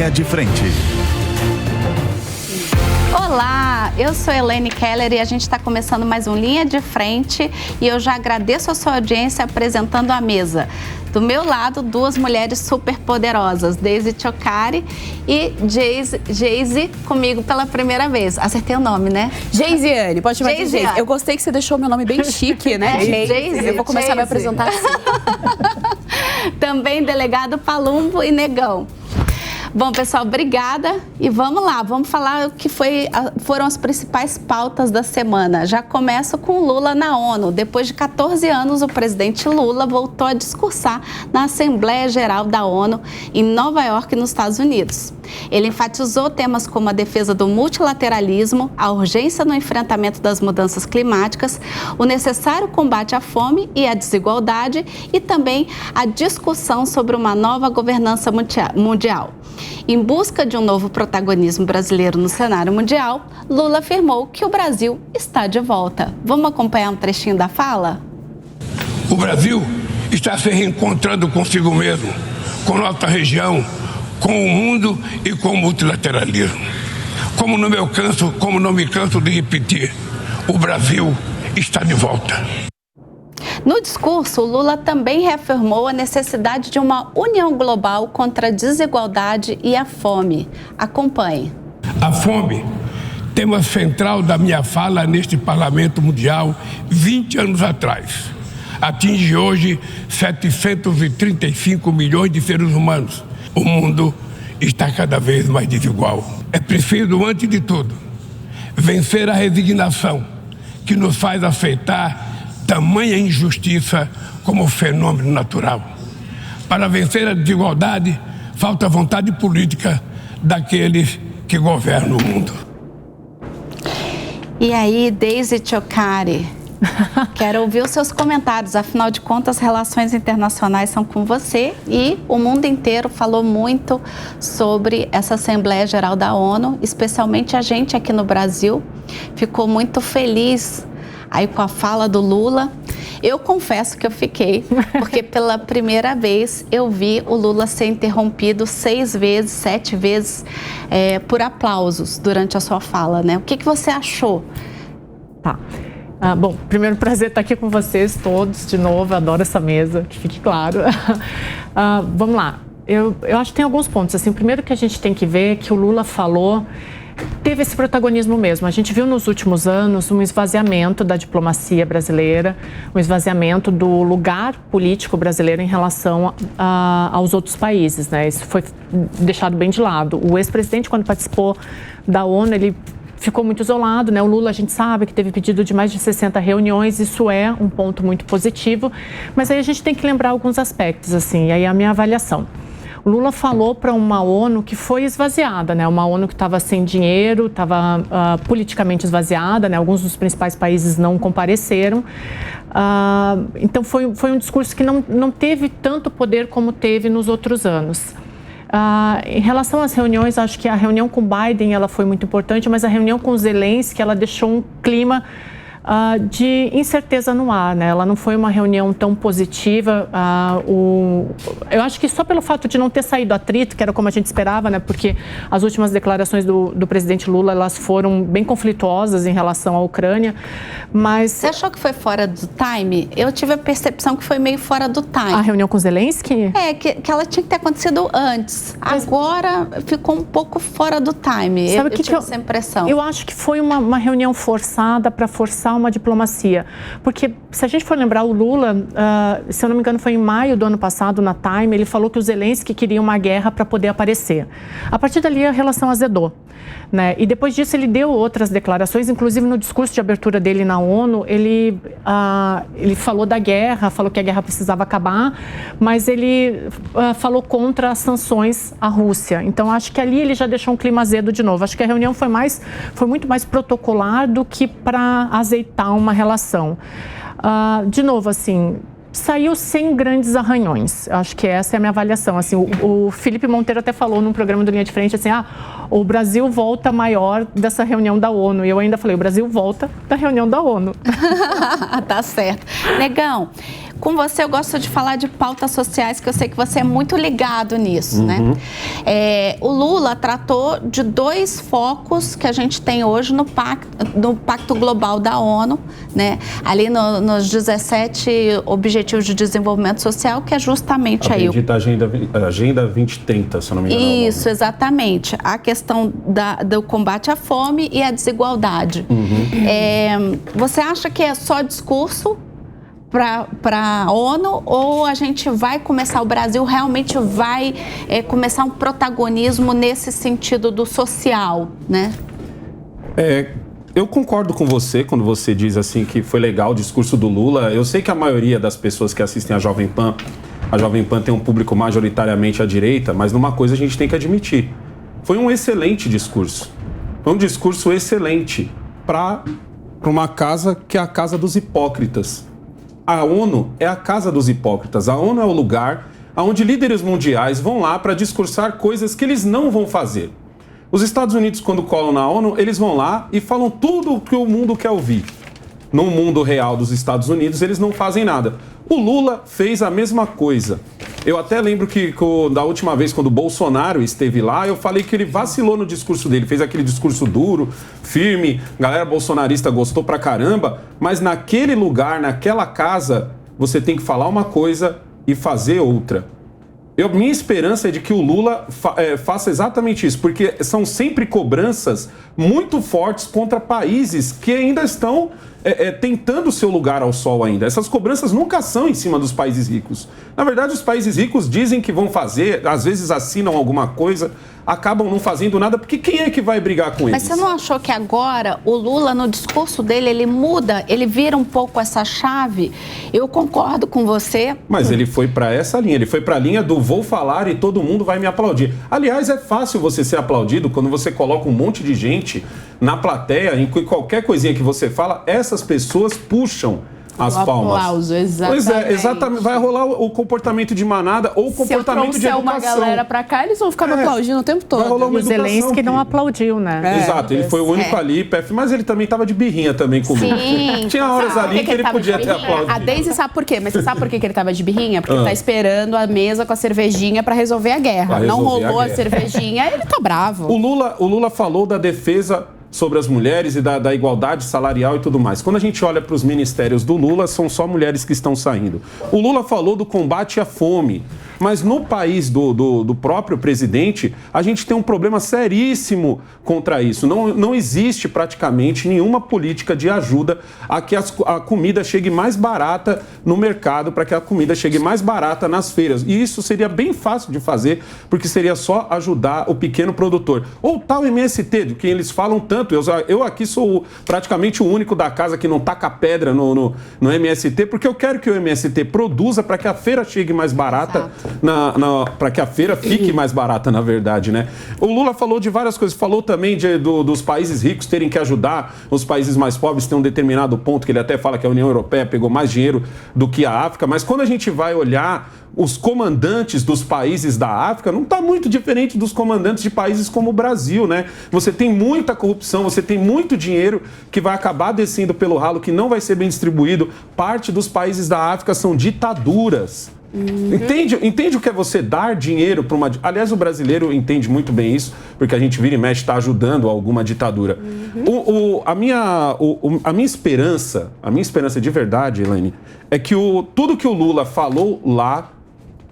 Linha de Frente. Olá, eu sou Elaine Keller e a gente está começando mais um Linha de Frente e eu já agradeço a sua audiência apresentando a mesa. Do meu lado, duas mulheres super poderosas, Deise Ciocari e Geise comigo pela primeira vez. Acertei o nome, né? Geisiane, pode chamar de Geise. Eu gostei que você deixou meu nome bem chique, né? Geise. Eu vou começar a me apresentar assim. Também delegado Palumbo e Negão. Bom, pessoal, obrigada e vamos lá, vamos falar o que foram as principais pautas da semana. Já começo com Lula na ONU. Depois de 14 anos, o presidente Lula voltou a discursar na Assembleia Geral da ONU em Nova York, nos Estados Unidos. Ele enfatizou temas como a defesa do multilateralismo, a urgência no enfrentamento das mudanças climáticas, o necessário combate à fome e à desigualdade e também a discussão sobre uma nova governança mundial. Em busca de um novo protagonismo brasileiro no cenário mundial, Lula afirmou que o Brasil está de volta. Vamos acompanhar um trechinho da fala? O Brasil está se reencontrando consigo mesmo, com nossa região, com o mundo e com o multilateralismo. Como não me canso de repetir, o Brasil está de volta. No discurso, Lula também reafirmou a necessidade de uma união global contra a desigualdade e a fome. Acompanhe. A fome, tema central da minha fala neste Parlamento Mundial 20 anos atrás, atinge hoje 735 milhões de seres humanos. O mundo está cada vez mais desigual. É preciso, antes de tudo, vencer a resignação que nos faz aceitar tamanha injustiça como fenômeno natural. Para vencer a desigualdade, falta vontade política daqueles que governam o mundo. E aí, Deise Ciocari, quero ouvir os seus comentários. Afinal de contas, as relações internacionais são com você e o mundo inteiro falou muito sobre essa Assembleia Geral da ONU, especialmente a gente aqui no Brasil. Ficou muito feliz aí com a fala do Lula. Eu confesso que eu fiquei, porque pela primeira vez eu vi o Lula ser interrompido 6 vezes, 7 vezes por aplausos durante a sua fala, né? O que você achou? Tá. Bom, primeiro prazer estar aqui com vocês todos de novo, eu adoro essa mesa, que fique claro. Vamos lá, eu acho que tem alguns pontos. Assim, o primeiro que a gente tem que ver é que o Lula falou, teve esse protagonismo mesmo. A gente viu nos últimos anos um esvaziamento da diplomacia brasileira, um esvaziamento do lugar político brasileiro em relação aos outros países, né? Isso foi deixado bem de lado. O ex-presidente, quando participou da ONU, ele ficou muito isolado, né? O Lula, a gente sabe que teve pedido de mais de 60 reuniões, isso é um ponto muito positivo, mas aí a gente tem que lembrar alguns aspectos, assim, e aí a minha avaliação. O Lula falou para uma ONU que foi esvaziada, né? Uma ONU que estava sem dinheiro, estava politicamente esvaziada, né? Alguns dos principais países não compareceram. Então foi um discurso que não teve tanto poder como teve nos outros anos. Em relação às reuniões, acho que a reunião com Biden ela foi muito importante, mas a reunião com Zelensky ela deixou um clima de incerteza no ar, né? Ela não foi uma reunião tão positiva. Eu acho que só pelo fato de não ter saído atrito, que era como a gente esperava, né? Porque as últimas declarações do presidente Lula, elas foram bem conflituosas em relação à Ucrânia, mas... Você achou que foi fora do time? Eu tive a percepção que foi meio fora do time. A reunião com Zelensky? Que ela tinha que ter acontecido antes. Agora ficou um pouco fora do time. Sabe eu tive essa impressão. Eu acho que foi uma reunião forçada para forçar uma diplomacia, porque se a gente for lembrar o Lula, se eu não me engano foi em maio do ano passado na Time, ele falou que o Zelensky queria uma guerra para poder aparecer. A partir dali a relação azedou, né? E depois disso ele deu outras declarações, inclusive no discurso de abertura dele na ONU, ele falou da guerra, falou que a guerra precisava acabar, mas ele falou contra as sanções à Rússia. Então acho que ali ele já deixou um clima azedo de novo. Acho que a reunião foi muito mais protocolar do que para azeitar uma relação. De novo, assim, saiu sem grandes arranhões. Acho que essa é a minha avaliação. Assim, o Felipe Monteiro até falou num programa do Linha de Frente, assim, o Brasil volta maior dessa reunião da ONU. E eu ainda falei, o Brasil volta da reunião da ONU. Tá certo. Negão, com você eu gosto de falar de pautas sociais, que eu sei que você é muito ligado nisso, né? O Lula tratou de 2 focos que a gente tem hoje no Pacto Global da ONU, né? Ali nos 17 Objetivos de Desenvolvimento Social, que é justamente aí... A Agenda 2030, se eu não me engano. Isso, exatamente. A questão do combate à fome e à desigualdade. Você acha que é só discurso para a ONU, ou a gente vai começar, o Brasil realmente vai começar um protagonismo nesse sentido do social, né? Eu concordo com você quando você diz assim que foi legal o discurso do Lula. Eu sei que a maioria das pessoas que assistem a Jovem Pan tem um público majoritariamente à direita, mas numa coisa a gente tem que admitir. Foi um excelente discurso. Foi um discurso excelente para uma casa que é a casa dos hipócritas. A ONU é a casa dos hipócritas. A ONU é o lugar onde líderes mundiais vão lá para discursar coisas que eles não vão fazer. Os Estados Unidos, quando colam na ONU, eles vão lá e falam tudo o que o mundo quer ouvir. No mundo real dos Estados Unidos, eles não fazem nada. O Lula fez a mesma coisa. Eu até lembro que da última vez, quando o Bolsonaro esteve lá, eu falei que ele vacilou no discurso dele. Fez aquele discurso duro, firme, a galera bolsonarista gostou pra caramba, mas naquele lugar, naquela casa, você tem que falar uma coisa e fazer outra. Minha esperança é de que o Lula faça exatamente isso, porque são sempre cobranças muito fortes contra países que ainda estão tentando o seu lugar ao sol ainda. Essas cobranças nunca são em cima dos países ricos. Na verdade, os países ricos dizem que vão fazer, às vezes assinam alguma coisa, acabam não fazendo nada, porque quem é que vai brigar com eles? Mas você não achou que agora o Lula, no discurso dele, ele muda, ele vira um pouco essa chave? Eu concordo com você. Mas ele foi para essa linha, ele foi para a linha do vou falar e todo mundo vai me aplaudir. Aliás, é fácil você ser aplaudido quando você coloca um monte de gente na plateia, em qualquer coisinha que você fala, essas pessoas puxam as palmas. Aplauso, exatamente. Pois é, exatamente. Vai rolar o comportamento de manada ou o comportamento de educação. Se eu trouxer uma galera pra cá, eles vão ficar me aplaudindo o tempo todo. Vai rolar uma o Zelensky não aplaudiu, né? Exato, ele foi o único ali, mas ele também tava de birrinha também comigo. Sim. Tinha horas ali que ele podia ter aplaudido. A Deise sabe por quê, mas você sabe por que ele tava de birrinha? Porque ele tá esperando a mesa com a cervejinha pra resolver a guerra. Não rolou a cervejinha, ele tá bravo. O Lula falou da defesa sobre as mulheres e da igualdade salarial e tudo mais. Quando a gente olha para os ministérios do Lula, são só mulheres que estão saindo. O Lula falou do combate à fome, mas no país do próprio presidente, a gente tem um problema seríssimo contra isso. Não existe praticamente nenhuma política de ajuda a que a comida chegue mais barata no mercado, para que a comida chegue mais barata nas feiras. E isso seria bem fácil de fazer, porque seria só ajudar o pequeno produtor. Ou tal MST, de quem eles falam tanto. Eu aqui sou praticamente o único da casa que não taca pedra no MST, porque eu quero que o MST produza para que a feira chegue mais barata, para que a feira fique mais barata, na verdade, né? O Lula falou de várias coisas, falou também dos países ricos terem que ajudar os países mais pobres, tem um determinado ponto que ele até fala que a União Europeia pegou mais dinheiro do que a África, mas quando a gente vai olhar os comandantes dos países da África, não está muito diferente dos comandantes de países como o Brasil, né? Você tem muita corrupção, você tem muito dinheiro que vai acabar descendo pelo ralo, que não vai ser bem distribuído. Parte dos países da África são ditaduras. Entende o que é você dar dinheiro para uma... Aliás, o brasileiro entende muito bem isso, porque a gente vira e mexe, está ajudando alguma ditadura. A minha esperança de verdade, Elaine, é que tudo que o Lula falou lá,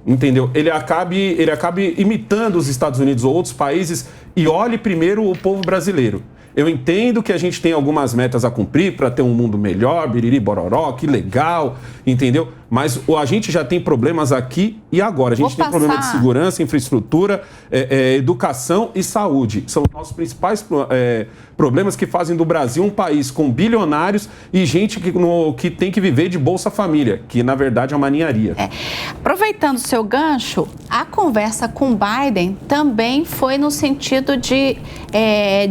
entendeu? Ele acabe imitando os Estados Unidos ou outros países e olhe primeiro o povo brasileiro. Eu entendo que a gente tem algumas metas a cumprir para ter um mundo melhor, biriri, bororó, que legal, entendeu? Mas a gente já tem problemas aqui e agora. A gente tem problema de segurança, infraestrutura, educação e saúde. São os nossos principais problemas que fazem do Brasil um país com bilionários e gente que tem que viver de Bolsa Família, que na verdade é uma ninharia. Aproveitando o seu gancho, a conversa com Biden também foi no sentido de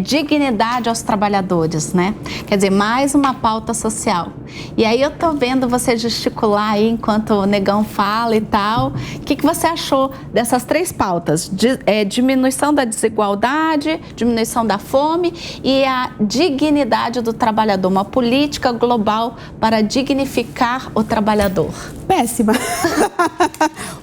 dignidade aos trabalhadores, né? Quer dizer, mais uma pauta social. E aí eu tô vendo você gesticular aí enquanto o Negão fala e tal. O que você achou dessas 3 pautas? Diminuição da desigualdade, diminuição da fome e a dignidade do trabalhador. Uma política global para dignificar o trabalhador. Péssima.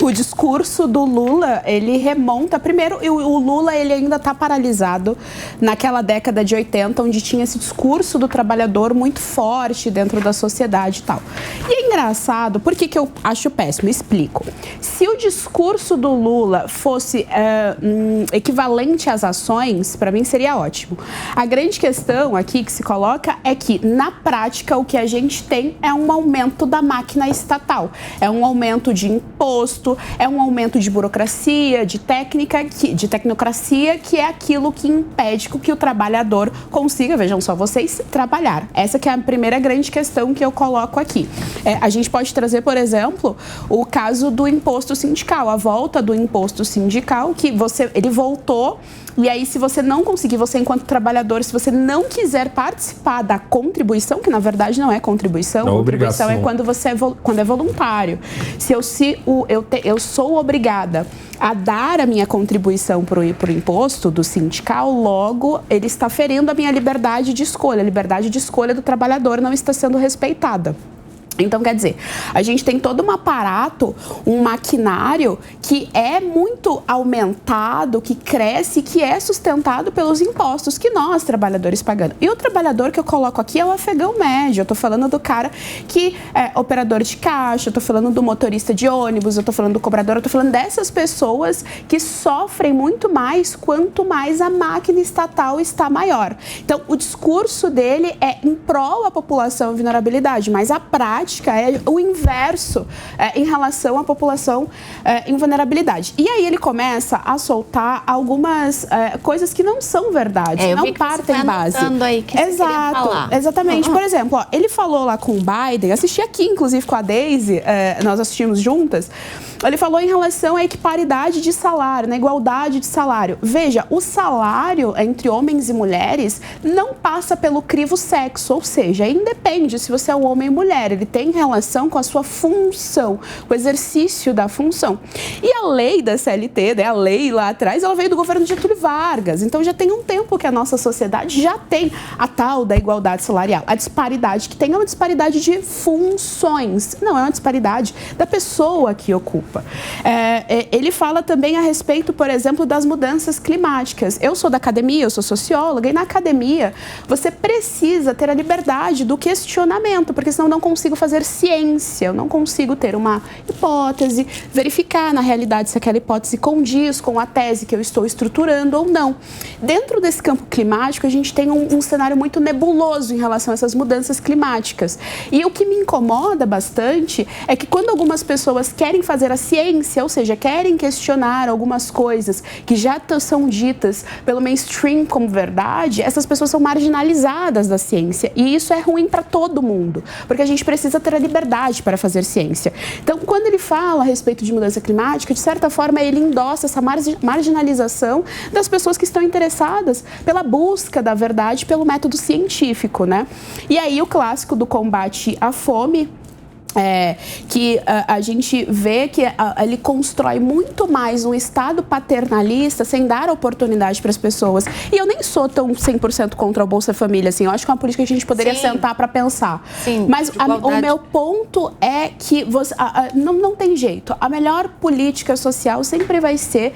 O discurso do Lula, ele remonta... Primeiro, o Lula, ele ainda está paralisado naquela década de 80, onde tinha esse discurso do trabalhador muito forte dentro da sociedade e tal. E é engraçado, por que eu acho péssimo? Explico. Se o discurso do Lula fosse equivalente às ações, para mim seria ótimo. A grande questão aqui que se coloca é que, na prática, o que a gente tem é um aumento da máquina estatal. É um aumento de imposto, é um aumento de burocracia, de tecnocracia, que é aquilo que impede que o trabalhador consiga, vejam só vocês, trabalhar. Essa que é a primeira grande questão que eu coloco aqui. A gente pode trazer, por exemplo, o caso do imposto sindical, a volta do imposto sindical, que ele voltou. E aí, se você não conseguir, você enquanto trabalhador, se você não quiser participar da contribuição, que na verdade não é contribuição, contribuição é quando é voluntário. Se eu sou obrigada a dar a minha contribuição para o imposto do sindical, logo ele está ferindo a minha liberdade de escolha. A liberdade de escolha do trabalhador não está sendo respeitada. Então, quer dizer, a gente tem todo um aparato, um maquinário que é muito aumentado, que cresce, que é sustentado pelos impostos que nós, trabalhadores, pagamos. E o trabalhador que eu coloco aqui é o afegão médio. Eu tô falando do cara que é operador de caixa, eu tô falando do motorista de ônibus, eu tô falando do cobrador, eu tô falando dessas pessoas que sofrem muito mais quanto mais a máquina estatal está maior. Então, o discurso dele é em prol à população em vulnerabilidade, mas a prática é o inverso em relação à população em vulnerabilidade. E aí ele começa a soltar algumas coisas que não são verdade, não partem base. Aí que exato, exatamente. Por exemplo, ele falou lá com o Biden, assisti aqui inclusive com a Daisy, nós assistimos juntas. Ele falou em relação à equiparidade de salário, na igualdade de salário. Veja, o salário entre homens e mulheres não passa pelo crivo sexo, ou seja, independe se você é um homem ou mulher, ele tem relação com a sua função, com o exercício da função. E a lei da CLT, né, a lei lá atrás, ela veio do governo de Getúlio Vargas, então já tem um tempo que a nossa sociedade já tem a tal da igualdade salarial. A disparidade que tem é uma disparidade de funções, não é uma disparidade da pessoa que ocupa. Ele fala também a respeito, por exemplo, das mudanças climáticas. Eu sou da academia, eu sou socióloga, e na academia você precisa ter a liberdade do questionamento, porque senão eu não consigo fazer ciência, eu não consigo ter uma hipótese, verificar na realidade se aquela hipótese condiz com a tese que eu estou estruturando ou não. Dentro desse campo climático, a gente tem um cenário muito nebuloso em relação a essas mudanças climáticas. E o que me incomoda bastante é que quando algumas pessoas querem fazer a ciência, ou seja, querem questionar algumas coisas que já são ditas pelo mainstream como verdade, essas pessoas são marginalizadas da ciência. E isso é ruim para todo mundo, porque a gente precisa ter a liberdade para fazer ciência. Então, quando ele fala a respeito de mudança climática, de certa forma, ele endossa essa marginalização das pessoas que estão interessadas pela busca da verdade pelo método científico, né? E aí, o clássico do combate à fome, que a gente vê que ele constrói muito mais um Estado paternalista sem dar oportunidade para as pessoas. E eu nem sou tão 100% contra o Bolsa Família, assim. Eu acho que é uma política que a gente poderia sentar para pensar. Sim, mas o meu ponto é que não tem jeito. A melhor política social sempre vai ser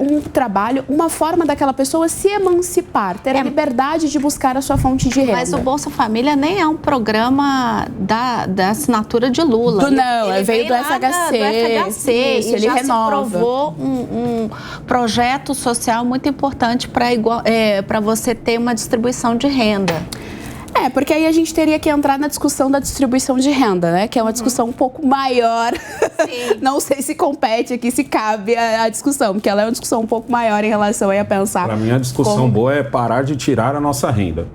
um trabalho, uma forma daquela pessoa se emancipar, ter a liberdade de buscar a sua fonte de renda. Mas o Bolsa Família nem é um programa da assinatura de Lula. Ele veio do FHC. Isso, ele já renova. Se provou um projeto social muito importante para você ter uma distribuição de renda. Porque aí a gente teria que entrar na discussão da distribuição de renda, né? Que é uma discussão um pouco maior. Não sei se compete aqui, se cabe a discussão, porque ela é uma discussão um pouco maior em relação a pensar. Para mim, a discussão boa é parar de tirar a nossa renda.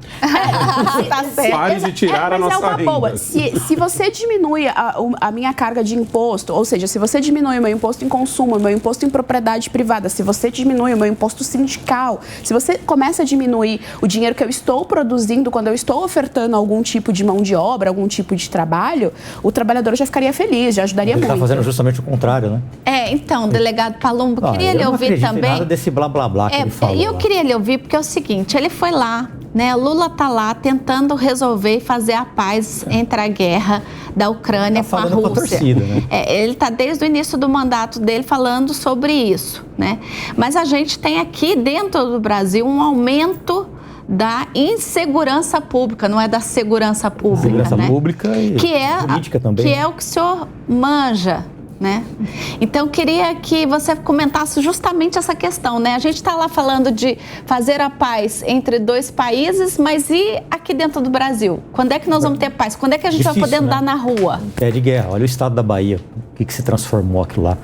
Tá certo. Pare de tirar a nossa renda. Boa. Se você diminui a minha carga de imposto, ou seja, se você diminui o meu imposto em consumo, o meu imposto em propriedade privada, se você diminui o meu imposto sindical, se você começa a diminuir o dinheiro que eu estou produzindo quando eu estou estou ofertando algum tipo de mão de obra, algum tipo de trabalho, o trabalhador já ficaria feliz, já ajudaria muito. Ele está fazendo justamente o contrário, né? Então, delegado Palumbo, queria lhe ouvir também. Nada desse blá blá blá que ele falou. E eu queria lhe ouvir porque é o seguinte, ele foi lá, né? Lula está lá tentando resolver e fazer a paz entre a guerra da Ucrânia com a Rússia. Com a torcida, né? Ele está desde o início do mandato dele falando sobre isso, né? Mas a gente tem aqui dentro do Brasil um aumento da insegurança pública, não é da segurança pública, segurança né? pública e política também. Que é o que o senhor manja, né? Então, queria que você comentasse justamente essa questão, né? A gente está lá falando de fazer a paz entre dois países, mas e aqui dentro do Brasil? Quando é que nós vamos ter paz? Quando é que a gente vai poder andar na rua? Pé de guerra. Olha o estado da Bahia. O que se transformou aquilo lá?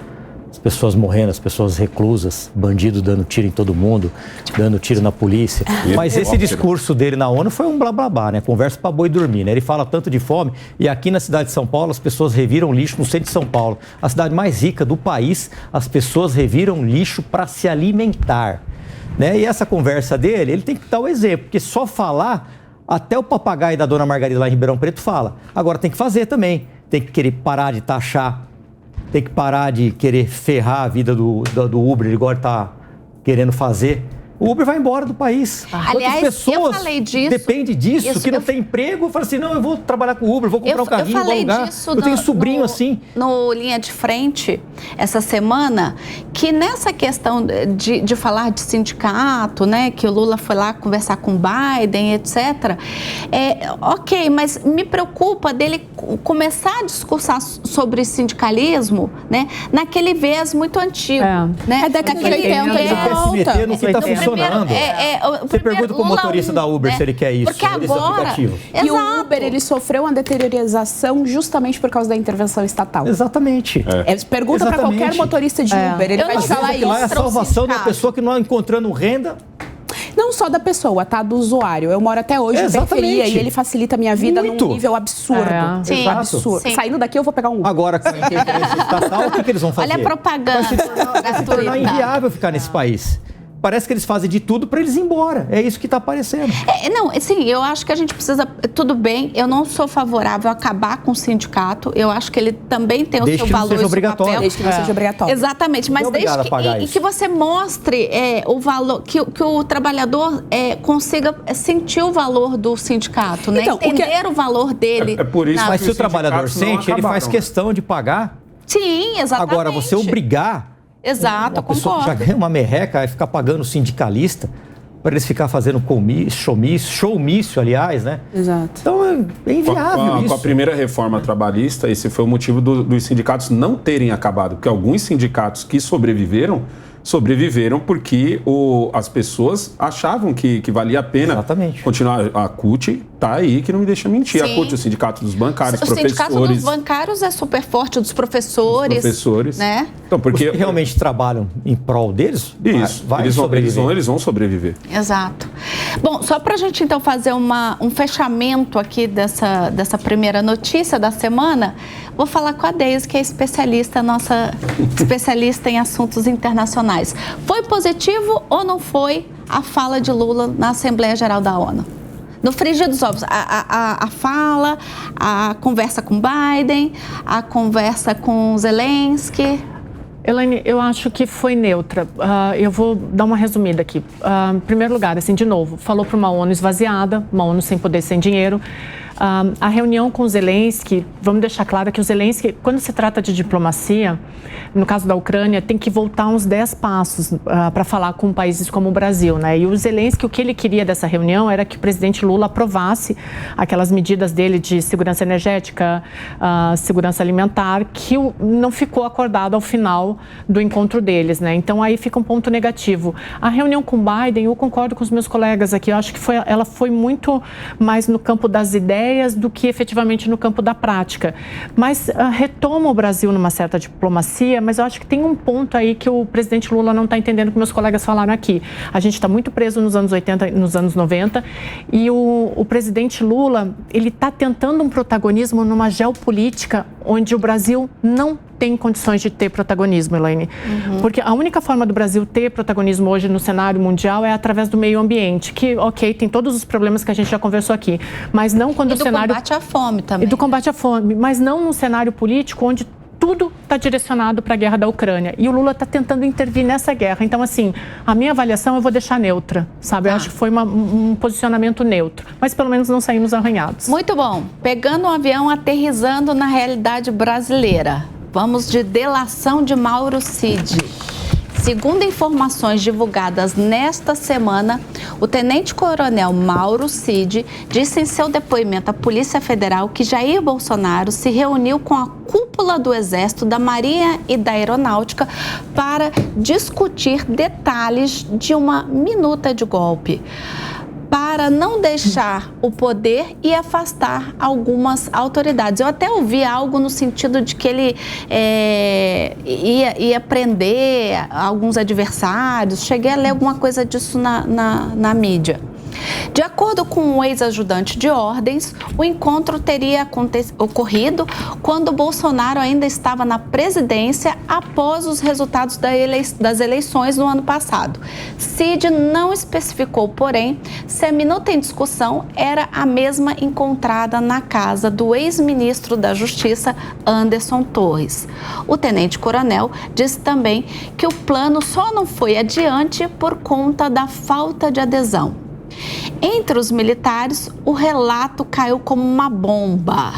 As pessoas morrendo, as pessoas reclusas, bandido dando tiro em todo mundo, dando tiro na polícia. Mas esse discurso dele na ONU foi um blá blá blá, né? Conversa pra boi dormir, né? Ele fala tanto de fome e aqui na cidade de São Paulo as pessoas reviram lixo no centro de São Paulo. A cidade mais rica do país, as pessoas reviram lixo para se alimentar, né? E essa conversa dele, ele tem que dar o exemplo, porque só falar, até o papagaio da dona Margarida lá em Ribeirão Preto fala. Agora tem que fazer também, tem que querer parar de taxar, tem que parar de querer ferrar a vida do Uber, igual ele está querendo fazer. O Uber vai embora do país. Aliás, pessoas eu falei disso. Depende disso, que não tem emprego. Fala assim, não, eu vou trabalhar com o Uber, vou comprar um carrinho, vou alugar. Eu tenho sobrinho assim. No Linha de Frente, essa semana, que nessa questão de falar de sindicato, né, que o Lula foi lá conversar com o Biden, etc. Ok, mas me preocupa dele começar a discursar sobre sindicalismo, né, naquele viés muito antigo. Né? Daquele tempo que ele volta. No que está funcionando. Você pergunta para o motorista da Uber se ele quer isso. Porque agora... E o Uber, ele sofreu uma deteriorização justamente por causa da intervenção estatal. Exatamente. Pergunta para qualquer motorista de Uber, ele vai te falar isso. Lá é a salvação da pessoa que não está encontrando renda. Não só da pessoa, tá? Do usuário. Eu moro até hoje na periferia e ele facilita a minha vida num nível absurdo. Sim, absurdo. Sim. Saindo daqui, eu vou pegar um Uber. Agora, com a interferência estatal, o que eles vão fazer? Olha a propaganda. Vai se tornar inviável ficar nesse país. Parece que eles fazem de tudo para eles ir embora. É isso que está aparecendo. Não, assim, eu acho que a gente precisa... Tudo bem, eu não sou favorável a acabar com o sindicato. Eu acho que ele também tem o seu valor e seu papel. Desde que não seja obrigatório. Exatamente, mas desde que você mostre o valor, que o trabalhador consiga sentir o valor do sindicato, né? Então, entender o valor dele. É por isso mas se o trabalhador sente, ele faz questão de pagar. Sim, exatamente. Agora, você obrigar... Exato, a pessoa concordo. que já ganha uma merreca vai ficar pagando sindicalista para eles ficar fazendo showmício, aliás, né? Exato. Então é inviável isso. Com a primeira reforma trabalhista, esse foi o motivo dos sindicatos não terem acabado, porque alguns sindicatos que sobreviveram porque as pessoas achavam que valia a pena continuar. A CUT está aí, que não me deixa mentir. Sim. A CUT, o Sindicato dos Bancários, professores... O Sindicato dos Bancários é super forte, dos professores. Né? Então, porque... Os que realmente trabalham em prol deles, isso, eles vão sobreviver. Exato. Bom, só para a gente, então, fazer um fechamento aqui dessa primeira notícia da semana, vou falar com a Deise, que é nossa especialista em assuntos internacionais. Foi positivo ou não foi a fala de Lula na Assembleia Geral da ONU? No frigir dos ovos, a fala, a conversa com Biden, a conversa com Zelensky... Elaine, eu acho que foi neutra. Eu vou dar uma resumida aqui. Em primeiro lugar, assim, de novo, falou para uma ONU esvaziada, uma ONU sem poder, sem dinheiro. A reunião com o Zelensky, vamos deixar claro que o Zelensky, quando se trata de diplomacia, no caso da Ucrânia, tem que voltar uns 10 passos para falar com países como o Brasil, né? E o Zelensky, o que ele queria dessa reunião era que o presidente Lula aprovasse aquelas medidas dele de segurança energética, segurança alimentar, que não ficou acordado ao final do encontro deles, né? Então aí fica um ponto negativo. A reunião com Biden, eu concordo com os meus colegas aqui, eu acho que ela foi muito mais no campo das ideias do que efetivamente no campo da prática. Mas retoma o Brasil numa certa diplomacia, mas eu acho que tem um ponto aí que o presidente Lula não está entendendo, que meus colegas falaram aqui. A gente está muito preso nos anos 80, nos anos 90, e o presidente Lula, ele está tentando um protagonismo numa geopolítica onde o Brasil não tem condições de ter protagonismo, Elaine. Porque a única forma do Brasil ter protagonismo hoje no cenário mundial é através do meio ambiente, que, ok, tem todos os problemas que a gente já conversou aqui, mas não quando o cenário... E do combate à fome também. E do combate à fome, mas não num cenário político onde tudo está direcionado para a guerra da Ucrânia. E o Lula está tentando intervir nessa guerra. Então, assim, a minha avaliação eu vou deixar neutra, sabe? Eu acho que foi um posicionamento neutro. Mas pelo menos não saímos arranhados. Muito bom. Pegando um avião, aterrissando na realidade brasileira. Vamos de delação de Mauro Cid. Segundo informações divulgadas nesta semana, o tenente-coronel Mauro Cid disse em seu depoimento à Polícia Federal que Jair Bolsonaro se reuniu com a cúpula do Exército, da Marinha e da Aeronáutica para discutir detalhes de uma minuta de golpe, para não deixar o poder e afastar algumas autoridades. Eu até ouvi algo no sentido de que ele ia prender alguns adversários. Cheguei a ler alguma coisa disso na mídia. De acordo com o ex-ajudante de ordens, o encontro teria ocorrido quando Bolsonaro ainda estava na presidência após os resultados das eleições no ano passado. Cid não especificou, porém, se a minuta em discussão era a mesma encontrada na casa do ex-ministro da Justiça, Anderson Torres. O tenente-coronel disse também que o plano só não foi adiante por conta da falta de adesão. Entre os militares, o relato caiu como uma bomba.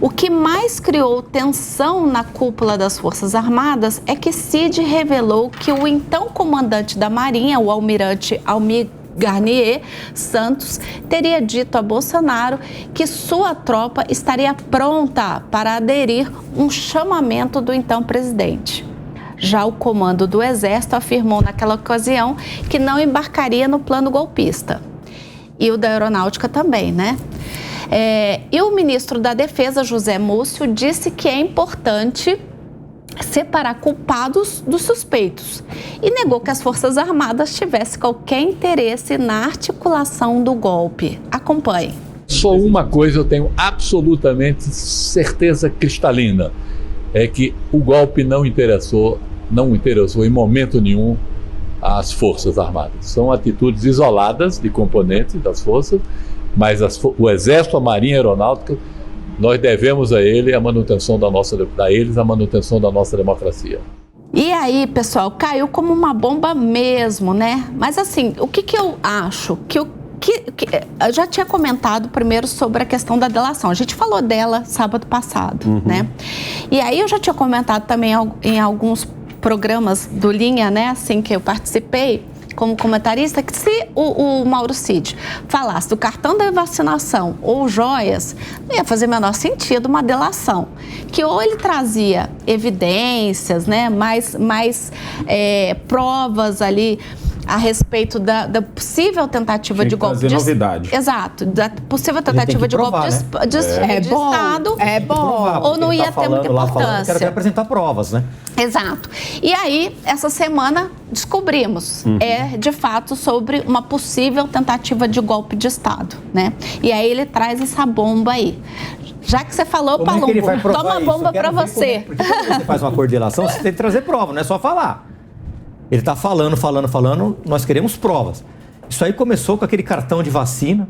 O que mais criou tensão na cúpula das Forças Armadas é que Cid revelou que o então comandante da Marinha, o almirante Almir Garnier Santos, teria dito a Bolsonaro que sua tropa estaria pronta para aderir um chamamento do então presidente. Já o comando do Exército afirmou naquela ocasião que não embarcaria no plano golpista. E o da Aeronáutica também, né? E o ministro da Defesa, José Múcio, disse que é importante separar culpados dos suspeitos e negou que as Forças Armadas tivessem qualquer interesse na articulação do golpe. Acompanhe. Só uma coisa eu tenho absolutamente certeza cristalina, é que o golpe não interessou em momento nenhum às Forças Armadas. São atitudes isoladas de componentes das forças, mas o Exército, a Marinha e a Aeronáutica, nós devemos a eles a manutenção da nossa democracia. E aí, pessoal, caiu como uma bomba mesmo, né? Mas assim, o que eu acho? Eu já tinha comentado primeiro sobre a questão da delação. A gente falou dela sábado passado, né? E aí eu já tinha comentado também em alguns programas do Linha, né? Assim que eu participei como comentarista, que se o Mauro Cid falasse do cartão da vacinação ou joias, não ia fazer o menor sentido uma delação. Que ou ele trazia evidências, né? Mais provas ali a respeito da possível tentativa de golpe de Estado. Novidade. Exato, da possível tentativa de golpe de Estado. É bom. Ou não ia ter muita importância. Quero até apresentar provas, né? Exato. E aí, essa semana, descobrimos, de fato, sobre uma possível tentativa de golpe de Estado, né? E aí ele traz essa bomba aí. Já que você falou, Palumbo, toma a bomba pra você. Porque quando você faz uma coordenação, você tem que trazer prova, não é só falar. Ele está falando, nós queremos provas. Isso aí começou com aquele cartão de vacina,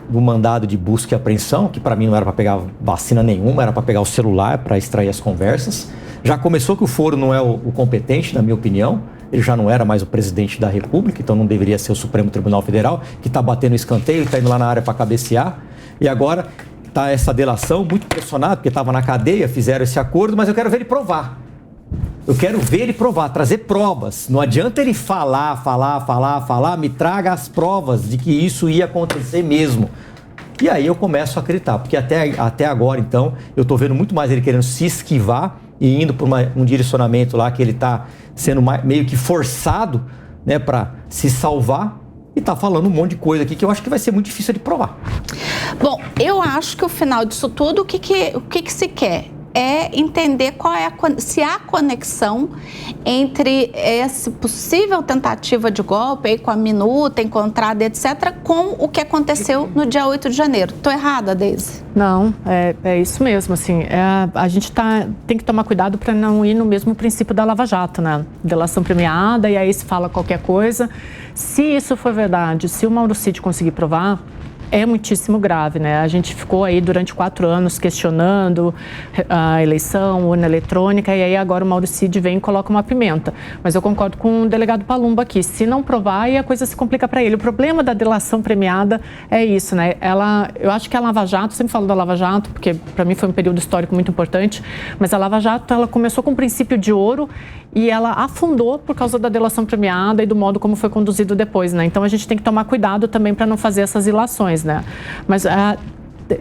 do mandado de busca e apreensão, que para mim não era para pegar vacina nenhuma, era para pegar o celular, para extrair as conversas. Já começou que o Foro não é o competente, na minha opinião. Ele já não era mais o presidente da República, então não deveria ser o Supremo Tribunal Federal, que está batendo escanteio, está indo lá na área para cabecear. E agora está essa delação, muito pressionado, porque estava na cadeia, fizeram esse acordo, mas eu quero ver ele provar. Eu quero ver ele provar, trazer provas. Não adianta ele falar, me traga as provas de que isso ia acontecer mesmo. E aí eu começo a acreditar, porque até agora, então, eu estou vendo muito mais ele querendo se esquivar e indo por um direcionamento lá que ele está sendo meio que forçado, né, para se salvar, e está falando um monte de coisa aqui que eu acho que vai ser muito difícil de provar. Bom, eu acho que o final disso tudo, o que se quer? é entender se há conexão entre essa possível tentativa de golpe aí com a minuta encontrada, etc., com o que aconteceu no dia 8 de janeiro. Estou errada, Deise? Não, é isso mesmo, assim, a gente tem que tomar cuidado para não ir no mesmo princípio da Lava Jato, né? Delação premiada, e aí se fala qualquer coisa. Se isso for verdade, se o Mauro Cid conseguir provar, é muitíssimo grave, né? A gente ficou aí durante 4 anos questionando a eleição, urna eletrônica, e aí agora o Mauro Cid vem e coloca uma pimenta. Mas eu concordo com o delegado Palumbo aqui. Se não provar, aí a coisa se complica para ele. O problema da delação premiada é isso, né? Eu acho que a Lava Jato, sempre falo da Lava Jato, porque para mim foi um período histórico muito importante, mas a Lava Jato, ela começou com um princípio de ouro e ela afundou por causa da delação premiada e do modo como foi conduzido depois, né? Então a gente tem que tomar cuidado também para não fazer essas ilações, né? Mas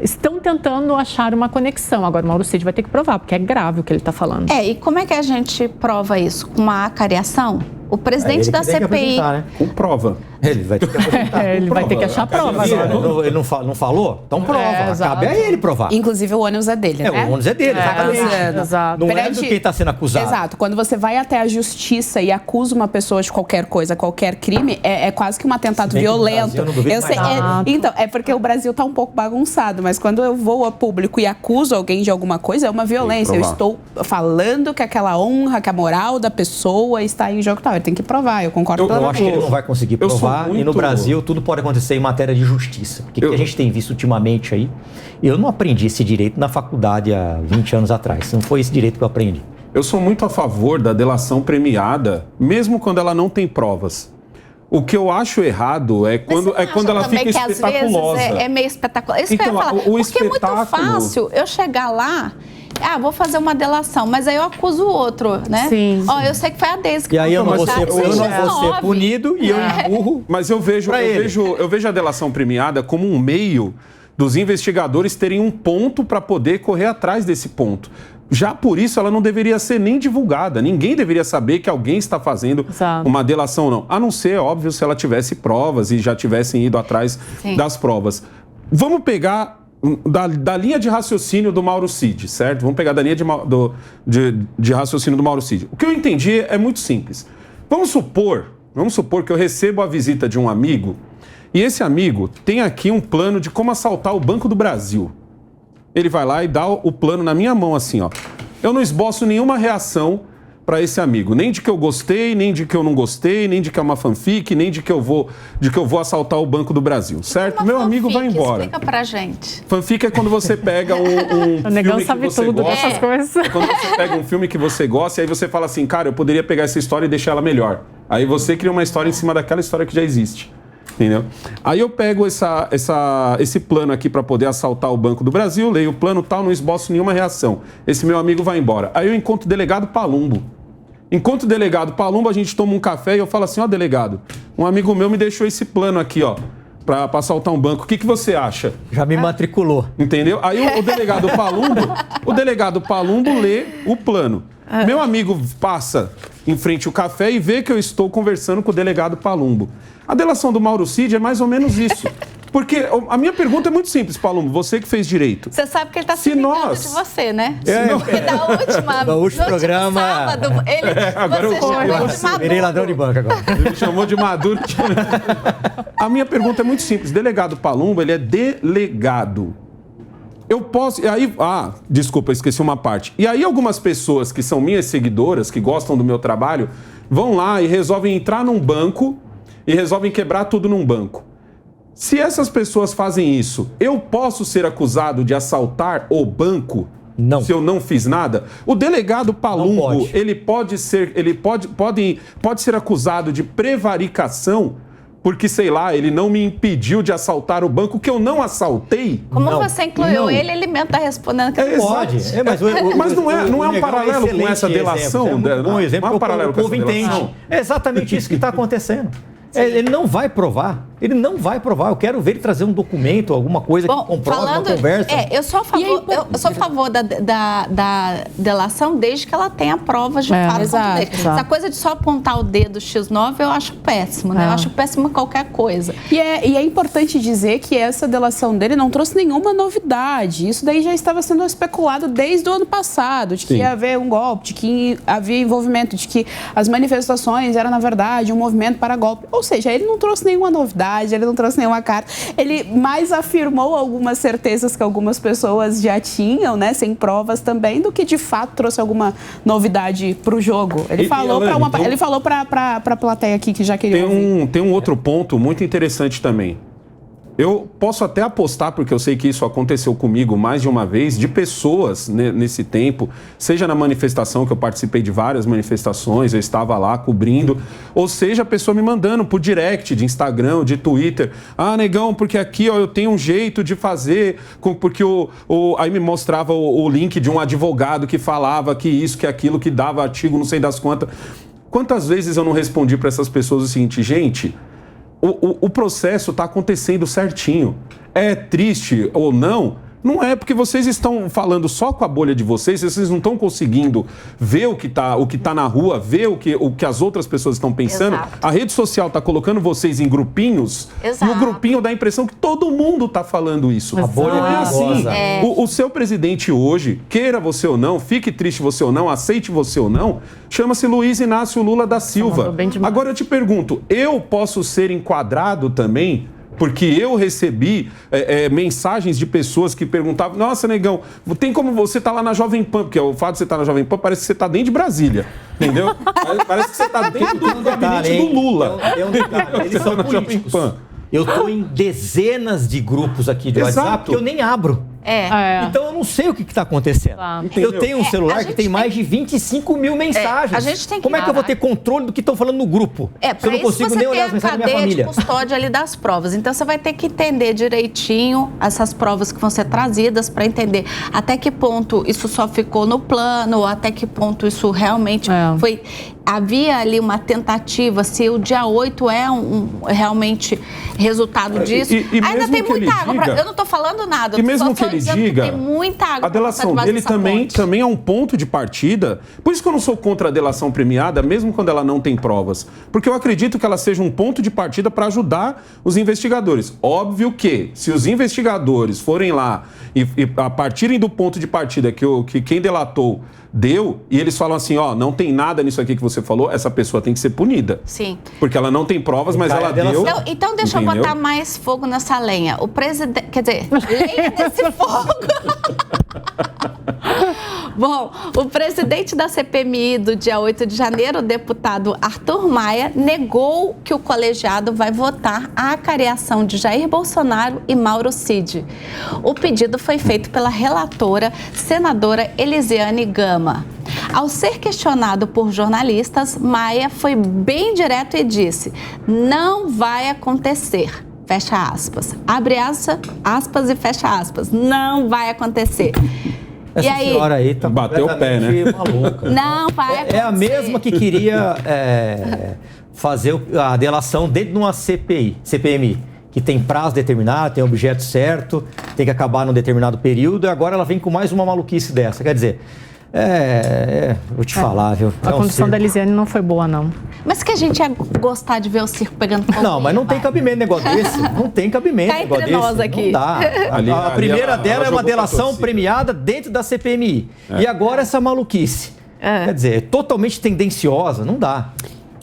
estão tentando achar uma conexão. Agora o Mauro Cid vai ter que provar, porque é grave o que ele está falando. E como é que a gente prova isso? Com uma acariação? O presidente da CPI... Né? Com prova. Ele vai ter que apresentar. Ele vai ter que achar prova agora. Ele não falou? Então prova. Cabe a ele provar. Inclusive o ônus é dele, né? O ônus é dele, exatamente. Exato. Não é do quem está sendo acusado. Exato. Quando você vai até a justiça e acusa uma pessoa de qualquer coisa, qualquer crime, é quase que um atentado violento. Eu sei, então, é porque o Brasil está um pouco bagunçado, mas quando eu vou a público e acuso alguém de alguma coisa, é uma violência. Eu estou falando que aquela honra, que a moral da pessoa está em jogo. Ele tem que provar, eu concordo com Eu acho que ele não vai conseguir provar. E no Brasil tudo pode acontecer em matéria de justiça. Porque o que a gente tem visto ultimamente aí, eu não aprendi esse direito na faculdade há 20 anos atrás. Não foi esse direito que eu aprendi. Eu sou muito a favor da delação premiada, mesmo quando ela não tem provas. O que eu acho errado é quando ela fica espetaculosa. Às vezes é meio espetacular. Isso então, que eu ia falar. Porque é muito fácil eu chegar lá... vou fazer uma delação, mas aí eu acuso o outro, né? Sim. Eu sei que foi a Deise que E aí eu não vou ser é punido e eu empurro. Mas eu vejo a delação premiada como um meio dos investigadores terem um ponto para poder correr atrás desse ponto. Já por isso, ela não deveria ser nem divulgada. Ninguém deveria saber que alguém está fazendo uma delação ou não. A não ser, óbvio, se ela tivesse provas e já tivessem ido atrás das provas. Vamos pegar... Da linha de raciocínio do Mauro Cid, certo? Vamos pegar da linha de raciocínio do Mauro Cid. O que eu entendi é muito simples. Vamos supor que eu recebo a visita de um amigo e esse amigo tem aqui um plano de como assaltar o Banco do Brasil. Ele vai lá e dá o plano na minha mão assim, ó. Eu não esboço nenhuma reação para esse amigo, nem de que eu gostei, nem de que eu não gostei, nem de que é uma fanfic, nem de que eu vou assaltar o Banco do Brasil, certo? Meu amigo vai embora. Explica pra gente. Fanfic é quando você pega um filme que você gosta. Quando você pega um filme que você gosta e aí você fala assim, cara, eu poderia pegar essa história e deixar ela melhor. Aí você cria uma história em cima daquela história que já existe. Entendeu? Aí eu pego esse plano aqui para poder assaltar o Banco do Brasil, leio o plano tal, não esboço nenhuma reação. Esse meu amigo vai embora. Aí eu encontro o delegado Palumbo. Enquanto o delegado Palumbo, a gente toma um café e eu falo assim, delegado, um amigo meu me deixou esse plano aqui, para assaltar um banco. O que você acha? Já me matriculou. Entendeu? Aí o delegado Palumbo lê o plano. Meu amigo passa em frente ao café e vê que eu estou conversando com o delegado Palumbo. A delação do Mauro Cid é mais ou menos isso. Porque a minha pergunta é muito simples, Palumbo, você que fez direito. Você sabe que ele está se vingando de você, né? Porque da último programa... sábado, você chamou de Maduro. Virei ladrão de banco agora. Ele chamou de Maduro. A minha pergunta é muito simples. Delegado Palumbo, ele é delegado. Eu posso... desculpa, eu esqueci uma parte. E aí algumas pessoas que são minhas seguidoras, que gostam do meu trabalho, vão lá e resolvem entrar num banco e resolvem quebrar tudo num banco. Se essas pessoas fazem isso, eu posso ser acusado de assaltar o banco? Não. Se eu não fiz nada? O delegado Palumbo, ele pode ser acusado de prevaricação porque, sei lá, ele não me impediu de assaltar o banco que eu não assaltei? Como você incluiu ele mesmo está respondendo que pode. Mas não é um paralelo com essa delação? Exemplo, um exemplo não é um paralelo o povo entende. É exatamente isso que está acontecendo. Ele não vai provar. Ele não vai provar. Eu quero ver ele trazer um documento, alguma coisa que comprove uma conversa. Eu sou a favor da delação desde que ela tenha provas de fato. Exato. Essa coisa de só apontar o dedo X9 eu acho péssimo, né? Eu acho péssimo qualquer coisa. E é importante dizer que essa delação dele não trouxe nenhuma novidade. Isso daí já estava sendo especulado desde o ano passado, de que ia haver um golpe, de que havia envolvimento, de que as manifestações eram, na verdade, um movimento para golpe. Ou seja, ele não trouxe nenhuma novidade, ele não trouxe nenhuma carta. Ele mais afirmou algumas certezas que algumas pessoas já tinham, né, sem provas também, do que de fato trouxe alguma novidade para o jogo. Ele falou para a plateia aqui que já queria ouvir. Tem um outro ponto muito interessante também. Eu posso até apostar, porque eu sei que isso aconteceu comigo mais de uma vez, de pessoas nesse tempo, seja na manifestação, que eu participei de várias manifestações, eu estava lá cobrindo, ou seja, a pessoa me mandando por direct de Instagram, de Twitter, negão, porque aqui eu tenho um jeito de fazer, porque aí me mostrava o link de um advogado que falava que isso, que aquilo, que dava artigo, não sei das quantas. Quantas vezes eu não respondi para essas pessoas o seguinte, gente... O processo está acontecendo certinho. É triste ou não? Não é, porque vocês estão falando só com a bolha de vocês não estão conseguindo ver o que tá na rua, ver o que as outras pessoas estão pensando. Exato. A rede social está colocando vocês em grupinhos. Exato. E o grupinho dá a impressão que todo mundo está falando isso. A bolha não é assim. O seu presidente hoje, queira você ou não, fique triste você ou não, aceite você ou não, chama-se Luiz Inácio Lula da Silva. Agora eu te pergunto, eu posso ser enquadrado também? Porque eu recebi mensagens de pessoas que perguntavam, nossa, negão, tem como você tá lá na Jovem Pan? Porque o fato de você estar na Jovem Pan parece que você tá dentro de Brasília, entendeu? Parece que você tá dentro do gabinete do Lula. Eles são políticos. Eu tô em dezenas de grupos aqui de WhatsApp que eu nem abro. Então eu não sei o que está acontecendo. Eu tenho um celular que tem mais de 25 mil mensagens. A gente tem que Como é que eu vou ter controle do que estão falando no grupo? Se eu não consigo nem olhar as mensagens da minha família. De custódia ali das provas. Então você vai ter que entender direitinho essas provas que vão ser trazidas para entender até que ponto isso só ficou no plano, ou até que ponto isso realmente foi... Havia ali uma tentativa, se o dia 8 é realmente resultado disso. Ainda tem muita água. Eu não estou falando nada. E mesmo que ele diga, tem muita água, a delação dele também é um ponto de partida. Por isso que eu não sou contra a delação premiada, mesmo quando ela não tem provas. Porque eu acredito que ela seja um ponto de partida para ajudar os investigadores. Óbvio que, se os investigadores forem lá e a partirem do ponto de partida que quem delatou deu, e eles falam assim, não tem nada nisso aqui que você falou, essa pessoa tem que ser punida. Sim. Porque ela não tem provas, mas ela deu. Então deixa eu botar mais fogo nessa lenha. O presidente, quer dizer, lenha nesse fogo. Bom, o presidente da CPMI do dia 8 de janeiro, o deputado Arthur Maia, negou que o colegiado vai votar a acareação de Jair Bolsonaro e Mauro Cid. O pedido foi feito pela relatora, senadora Elisiane Gama. Ao ser questionado por jornalistas, Maia foi bem direto e disse: não vai acontecer. Fecha aspas. Abre aspas e fecha aspas. Não vai acontecer. Essa senhora aí tá bateu o pé, né? Maluca. Não vai acontecer. É a mesma que queria fazer a delação dentro de uma CPMI, que tem prazo determinado, tem objeto certo, tem que acabar num determinado período, e agora ela vem com mais uma maluquice dessa. Quer dizer, vou te falar, viu? A condição da Elisiane não foi boa, não. Mas que a gente ia gostar de ver o circo pegando fogo. Não, mas não tem cabimento negócio desse. Não tem cabimento negócio desse. Nós aqui. Não dá. A primeira dela é uma delação premiada dentro da CPMI. E agora essa maluquice. Quer dizer, totalmente tendenciosa, não dá.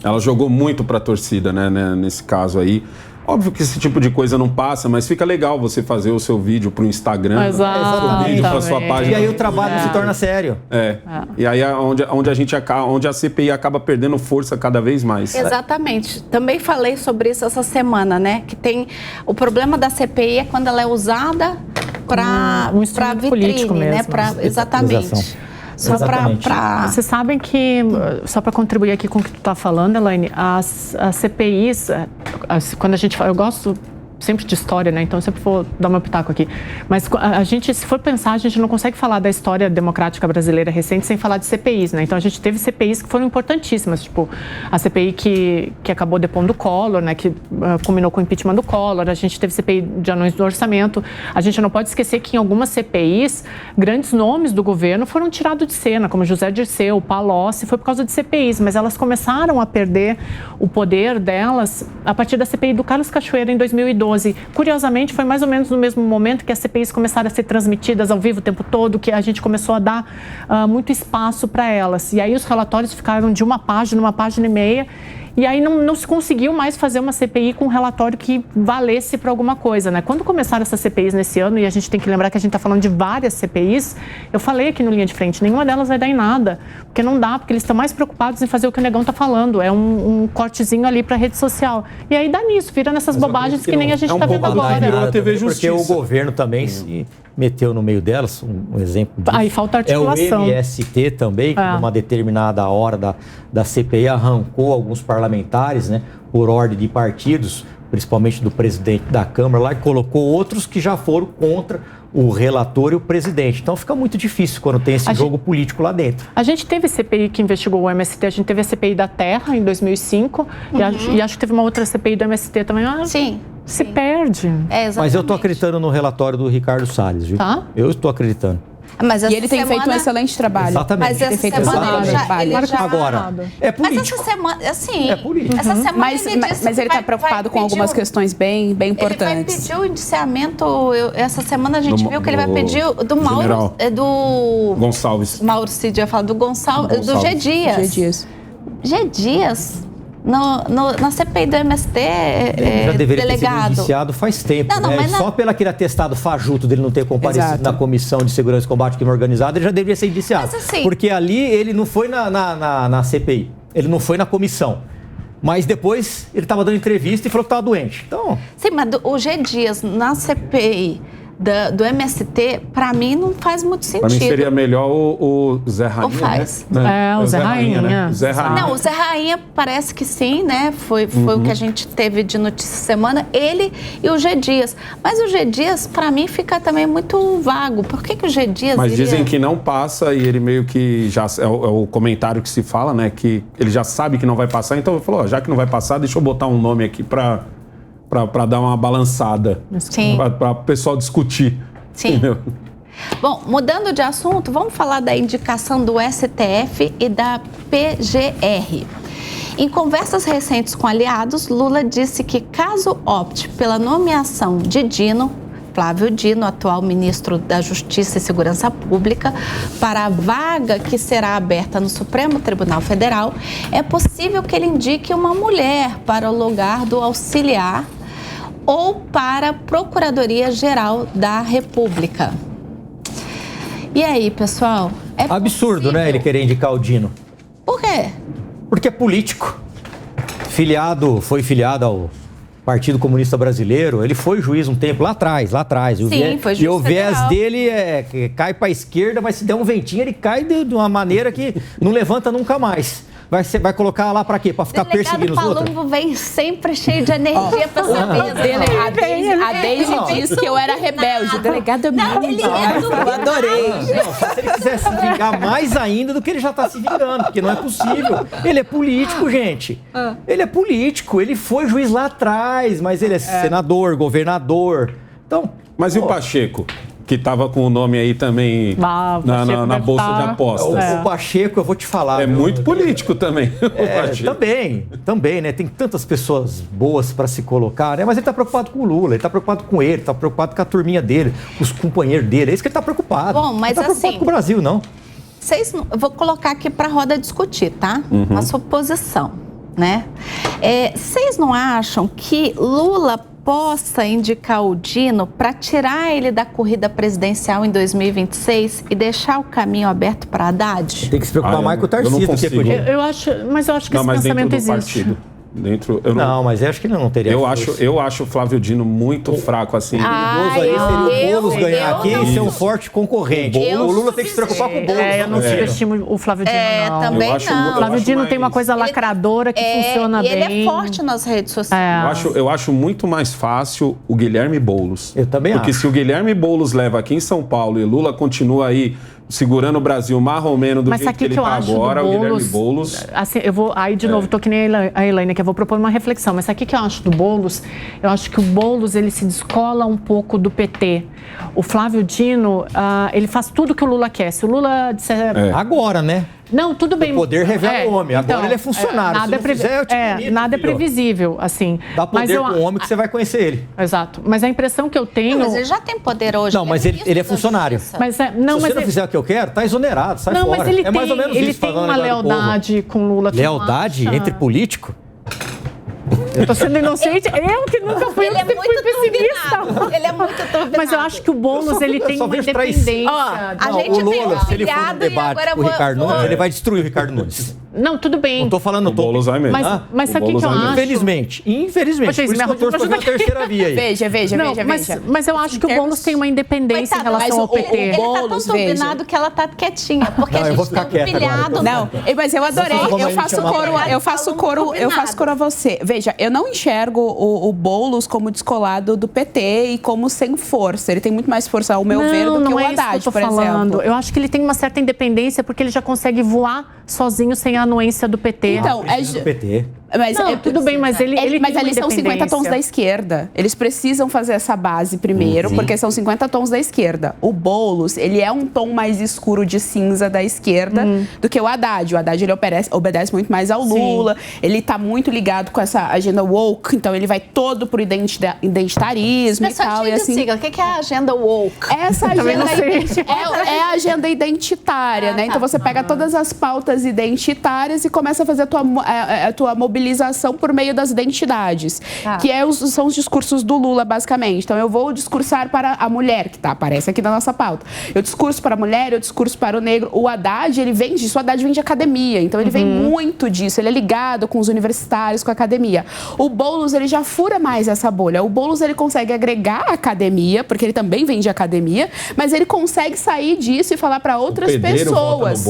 Ela jogou muito pra torcida, né, nesse caso aí. Óbvio que esse tipo de coisa não passa, mas fica legal você fazer o seu vídeo pro Instagram, o vídeo pra sua página. E aí o trabalho não se torna sério. E aí onde a CPI acaba perdendo força cada vez mais. Exatamente. Também falei sobre isso essa semana, né? Que tem o problema da CPI é quando ela é usada para vitrine, político mesmo, né? Exatamente. Só para... Vocês sabem que, só para contribuir aqui com o que tu está falando, Elaine, as CPIs, quando a gente fala, eu gosto sempre de história, né? Então eu sempre vou dar meu pitaco aqui. Mas a gente, se for pensar, a gente não consegue falar da história democrática brasileira recente sem falar de CPIs, né? Então a gente teve CPIs que foram importantíssimas, tipo a CPI que acabou depondo o Collor, né? Que culminou com o impeachment do Collor. A gente teve CPI de anões do orçamento. A gente não pode esquecer que em algumas CPIs, grandes nomes do governo foram tirados de cena, como José Dirceu, Palocci, foi por causa de CPIs, mas elas começaram a perder o poder delas a partir da CPI do Carlos Cachoeira em 2012. Curiosamente, foi mais ou menos no mesmo momento que as CPIs começaram a ser transmitidas ao vivo o tempo todo, que a gente começou a dar muito espaço para elas. E aí os relatórios ficaram de uma página e meia, e aí não se conseguiu mais fazer uma CPI com um relatório que valesse para alguma coisa, né? Quando começaram essas CPIs nesse ano, e a gente tem que lembrar que a gente está falando de várias CPIs, eu falei aqui no Linha de Frente, nenhuma delas vai dar em nada, porque não dá, porque eles estão mais preocupados em fazer o que o Negão está falando, é um cortezinho ali para a rede social. E aí dá nisso, vira nessas bobagens que nem a gente está vendo agora. Virou a TV Justiça. Porque o governo também se meteu no meio delas, um exemplo disso. Aí falta articulação. É o MST também, que numa determinada hora da CPI arrancou alguns parlamentares, né, por ordem de partidos, principalmente do presidente da Câmara lá, e colocou outros que já foram contra o relator e o presidente. Então fica muito difícil quando tem esse jogo político lá dentro. A gente teve CPI que investigou o MST, a gente teve a CPI da Terra em 2005, e acho que teve uma outra CPI do MST também. Sim. Se perde. Mas eu estou acreditando no relatório do Ricardo Salles, viu? Tá. Eu estou acreditando. Mas e ele tem feito um excelente trabalho. Exatamente. Mas essa semana ele já... Agora, é político. Mas essa semana, assim... É político. Essa semana mas ele está preocupado com algumas questões bem importantes. Ele vai pedir o indiciamento... Essa semana a gente viu que ele vai pedir do Mauro... Do Gonçalves. Mauro Cid, eu ia falar do Gonçalves. Do G. Dias. G. Dias... na CPI do MST, já deveria ter sido delegado. indiciado faz tempo, Não, né? mas Só pelo aquele atestado fajuto dele não ter comparecido na Comissão de Segurança e Combate ao Crime Organizado, ele já deveria ser indiciado. Mas, assim, porque ali ele não foi na CPI, ele não foi na comissão. Mas depois ele estava dando entrevista e falou que estava doente. Então... Sim, mas o G. Dias na CPI do MST, para mim, não faz muito sentido. Para mim seria melhor o Zé Rainha, Ou faz. né? O Zé Rainha. Né? O Zé Rainha. Não, o Zé Rainha parece que sim, né? Foi o que a gente teve de notícia semana. Ele e o G. Dias. Mas o G. Dias, para mim, fica também muito vago. Por que o G. Dias Mas dizem que não passa e ele meio que já... É o comentário que se fala, né? Que ele já sabe que não vai passar. Então ele falou, já que não vai passar, deixa eu botar um nome aqui para dar uma balançada. Sim. Para o pessoal discutir. Sim. Entendeu? Bom, mudando de assunto, vamos falar da indicação do STF e da PGR. Em conversas recentes com aliados, Lula disse que caso opte pela nomeação de Flávio Dino, atual ministro da Justiça e Segurança Pública, para a vaga que será aberta no Supremo Tribunal Federal, é possível que ele indique uma mulher para o lugar do auxiliar ou para a Procuradoria-Geral da República. E aí, pessoal? É absurdo, possível? né, ele querer indicar o Dino. Por quê? Porque é político. Foi filiado ao Partido Comunista Brasileiro, ele foi juiz um tempo lá atrás. Sim, foi juiz e o viés federal. dele cai para a esquerda, mas se der um ventinho, ele cai de uma maneira que não levanta nunca mais. Vai colocar lá para quê? Para ficar perseguindo os outros? O delegado Palumbo vem sempre cheio de energia para essa mesa. A Deise disse que eu era rebelde. O delegado eu adorei. Só se ele quiser se vingar mais ainda do que ele já está se vingando, porque não é possível. Ele é político, gente. Ele é político. Ele foi juiz lá atrás, mas ele é senador, governador. Então, mas e o Pacheco? Que estava com o nome aí também na bolsa de apostas. O Pacheco, eu vou te falar. É muito político também. Também, né? Tem tantas pessoas boas para se colocar, né? Mas ele está preocupado com o Lula, ele está preocupado com ele, está preocupado com a turminha dele, com os companheiros dele. É isso que ele está preocupado. Bom, mas não está preocupado com o Brasil, não. Eu vou colocar aqui para a roda discutir, tá? A sua posição, né? Vocês não acham que Lula possa indicar o Dino para tirar ele da corrida presidencial em 2026 e deixar o caminho aberto para Haddad? Tem que se preocupar mais com o Tarcísio. Eu acho que esse pensamento existe. Dentro, Não, mas eu acho que ele não teria. Eu acho o Flávio Dino muito fraco, assim. O Boulos aí seria o Boulos ganhar aqui e ser um forte concorrente. O Lula tem que se preocupar com o Boulos. Eu não subestimo o Flávio Dino, não. Também não. O Flávio Dino tem uma coisa lacradora que funciona bem. Ele é forte nas redes sociais. Eu acho muito mais fácil o Guilherme Boulos. Eu também acho. Porque se o Guilherme Boulos leva aqui em São Paulo e Lula continua aí segurando o Brasil mais ou menos do jeito que ele está agora, o Guilherme Boulos... Assim, eu vou, aí de novo, tô que nem a Elaine, que eu vou propor uma reflexão, mas sabe o que eu acho do Boulos? Eu acho que o Boulos, ele se descola um pouco do PT. O Flávio Dino, ele faz tudo que o Lula quer. Se o Lula disser... Agora, né? Não, tudo bem. O poder revela o homem. Agora ele é funcionário. Nada é previsível, assim. Dá poder pro homem que você vai conhecer ele. Exato. Mas a impressão que eu tenho... Não, mas ele já tem poder hoje. Não, mas ele é funcionário. Se você não fizer o que eu quero, tá exonerado, sai fora. Mas ele é mais ou menos ele isso. Tem uma lealdade com o Lula. Lealdade entre político? Eu tô sendo inocente. Eu que nunca fui, ele é muito pessimista. Ele é muito turbinado. Mas eu acho que o Boulos, ele tem uma independência. O Lula, se ele for no debate com o Ricardo Nunes, ele vai destruir o Ricardo Nunes. Não, tudo bem. Não tô falando o Boulos vai mesmo. Mas sabe o que eu acho? Infelizmente. Por isso que eu torço pra terceira via aí. Veja. Mas eu acho que o Boulos tem uma independência em relação ao PT. Ele tá tão turbinado que ela tá quietinha. Porque a gente tá pilhado. Não, mas eu adorei. Eu faço coro a você. Veja, eu não enxergo o Boulos como descolado do PT e como sem força. Ele tem muito mais força, ao meu ver, do que o Haddad, por exemplo. Eu acho que ele tem uma certa independência porque ele já consegue voar sozinho sem a anuência do PT. Então, do PT. Mas tudo bem, mas ele mas eles são 50 tons da esquerda. Eles precisam fazer essa base primeiro, porque são 50 tons da esquerda. O Boulos, ele é um tom mais escuro de cinza da esquerda do que o Haddad. O Haddad, ele obedece muito mais ao Lula. Ele tá muito ligado com essa agenda woke, então ele vai todo pro identitarismo e tal. E assim, o que é a agenda woke? Essa agenda é a agenda identitária, né? Então você pega todas as pautas identitárias e começa a fazer a tua mobilização por meio das identidades, que são os discursos do Lula, basicamente. Então, eu vou discursar para a mulher, que aparece aqui na nossa pauta. Eu discurso para a mulher, eu discurso para o negro. O Haddad, ele vem disso. O Haddad vem de academia, então ele vem muito disso. Ele é ligado com os universitários, com a academia. O Boulos, ele já fura mais essa bolha. O Boulos, ele consegue agregar a academia, porque ele também vem de academia, mas ele consegue sair disso e falar para outras pessoas.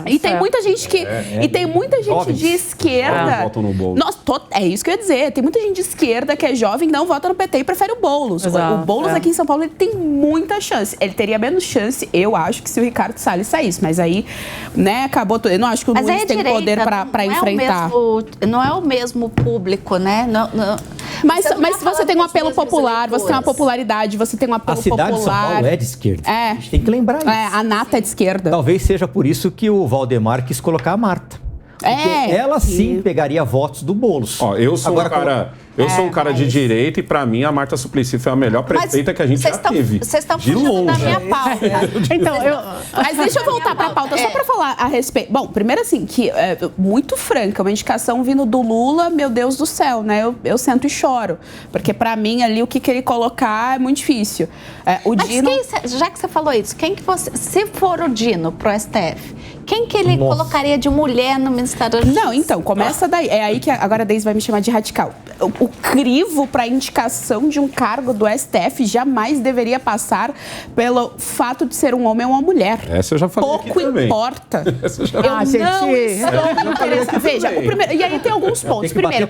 E tem muita gente que... E tem muita gente de esquerda... Nossa, é isso que eu ia dizer. Tem muita gente de esquerda que é jovem, não vota no PT e prefere o Boulos. O Boulos aqui em São Paulo, ele tem muita chance. Ele teria menos chance, eu acho, que se o Ricardo Salles saísse. Mas aí, né, acabou tudo. Eu não acho que o Nunes tem poder para enfrentar. Não é o mesmo público, né? Mas se você tem um apelo popular, você tem uma popularidade, você tem um apelo popular... A cidade de São Paulo é de esquerda. A gente tem que lembrar isso. A nata é de esquerda. Talvez seja por isso que o Valdemar quis colocar a Marta. Porque ela sim pegaria votos do Boulos. Eu sou um cara de direita e, pra mim, a Marta Suplicy foi a melhor prefeita que a gente já teve. Vocês estão fugindo da minha pauta. Mas deixa eu voltar pra pauta, só pra falar a respeito. Bom, primeiro assim, que é muito franca, uma indicação vindo do Lula, meu Deus do céu, né? Eu sento e choro. Porque pra mim, ali, o que ele colocar é muito difícil. Já que você falou isso, quem que você... Se for o Dino pro STF, quem que ele colocaria de mulher no Ministério da Justiça? Não, então, começa daí. É aí que agora a Deise vai me chamar de radical. O crivo para indicação de um cargo do STF jamais deveria passar pelo fato de ser um homem ou uma mulher. Essa eu já falei pouco aqui importa. Essa eu já não estou interessada. Veja, e aí tem alguns pontos. Primeiro,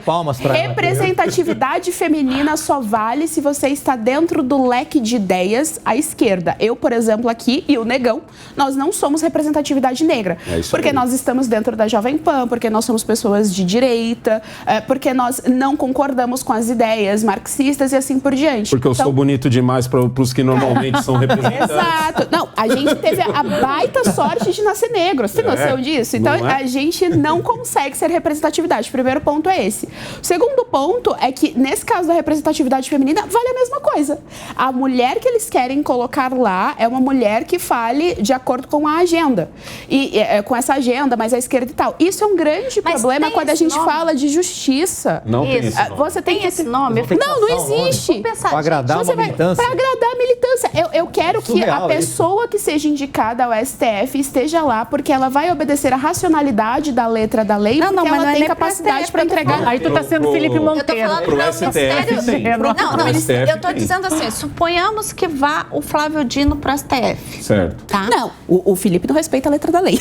representatividade feminina só vale se você está dentro do leque de ideias à esquerda. Eu, por exemplo, aqui, e o Negão, nós não somos representatividade negra. Porque nós estamos dentro da Jovem Pan, porque nós somos pessoas de direita, porque nós não concordamos com as ideias marxistas e assim por diante. Porque eu sou bonito demais para os que normalmente são representantes. Exato. Não, a gente teve a baita sorte de nascer negro. Você tem noção disso? Então, a gente não consegue ser representatividade. O primeiro ponto é esse. O segundo ponto é que, nesse caso da representatividade feminina, vale a mesma coisa. A mulher que eles querem colocar lá é uma mulher que fale de acordo com a agenda. E com essa agenda, mas a esquerda e tal. E isso é um grande Mas problema tem quando a esse gente nome? fala de justiça. Não tem Isso. esse nome. Você tem Tem esse nome? Não existe. Vamos pensar, Para agradar Você uma vai militância. para agradar a militância. Eu quero que Surreal a pessoa que seja indicada ao STF esteja lá porque ela vai obedecer a racionalidade da letra da lei, Não, porque não, mas ela não é tem nem pro capacidade STF, para eu tô entregar. falando. Aí tu tá sendo Felipe Eu tô Monteiro. falando Pro do STF, Ministério... sim. Não, Pro STF eu tô tem. dizendo assim, suponhamos que vá o Flávio Dino pro STF, Certo. tá? Não, o Felipe não respeita a letra da lei.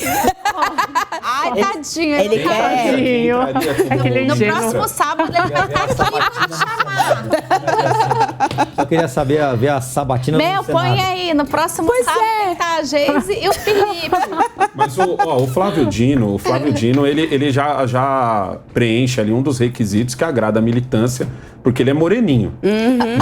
Ai, tadinho. ele não tá quer- Tadinho. Aquele No ingênuo. próximo sábado ele vai estar aqui pra te chamar. Eu queria saber, ver a sabatina Mel, no Senado. põe aí, no próximo sábado tem que estar a Geise e o Felipe. Mas o Flávio Dino, ele já preenche ali um dos requisitos que agrada a militância, porque ele é moreninho.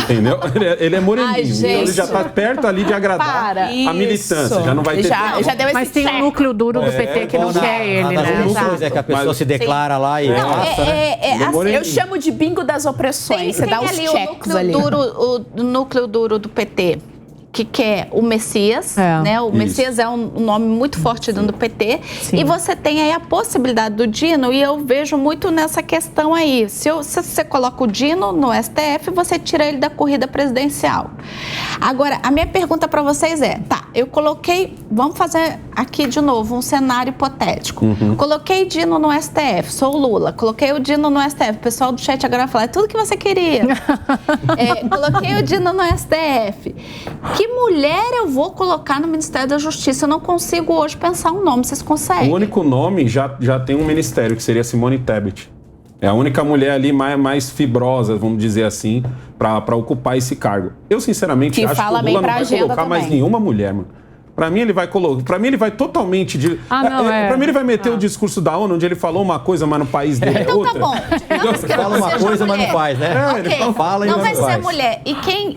Entendeu? Ele é moreninho. Ai, então ele gente. já tá perto ali de agradar Para. a militância. Isso. Já não vai ter. Já deu esse Mas tem um check. núcleo duro do PT que não Igual quer ele, nas né? eleições, que a pessoa Mas- se declara lá e Não, passa, né? Ele é assim, moreninho. Eu chamo de bingo das opressões. Você dá os ali checks ali. o núcleo duro do PT, que quer o Messias, É. né? O Isso. Messias é um nome muito forte dentro do PT. Sim. E você tem aí a possibilidade do Dino, e eu vejo muito nessa questão aí. Se você coloca o Dino no STF, você tira ele da corrida presidencial. Agora, a minha pergunta para vocês é, tá, eu coloquei, vamos fazer aqui de novo um cenário hipotético. Coloquei Dino no STF, sou o Lula, coloquei o Dino no STF, o pessoal do chat agora vai falar, é tudo que você queria. Coloquei o Dino no STF. Que mulher eu vou colocar no Ministério da Justiça? Eu não consigo hoje pensar um nome, vocês conseguem? O único nome já tem um ministério, que seria Simone Tebet. É a única mulher ali mais fibrosa, vamos dizer assim, para ocupar esse cargo. Eu, sinceramente, Que acho fala que o bem Lula não pra vai agenda colocar mais também. nenhuma mulher, mano. Pra mim, ele vai colocar. Pra mim, ele vai totalmente. Pra mim, ele vai meter o discurso da ONU, onde ele falou uma coisa, mas no país dele é Então outra. tá bom. Digamos que Fala não uma seja coisa, mas não mulher. faz, né? Ok, Ele fala e não não vai ser faz. mulher. E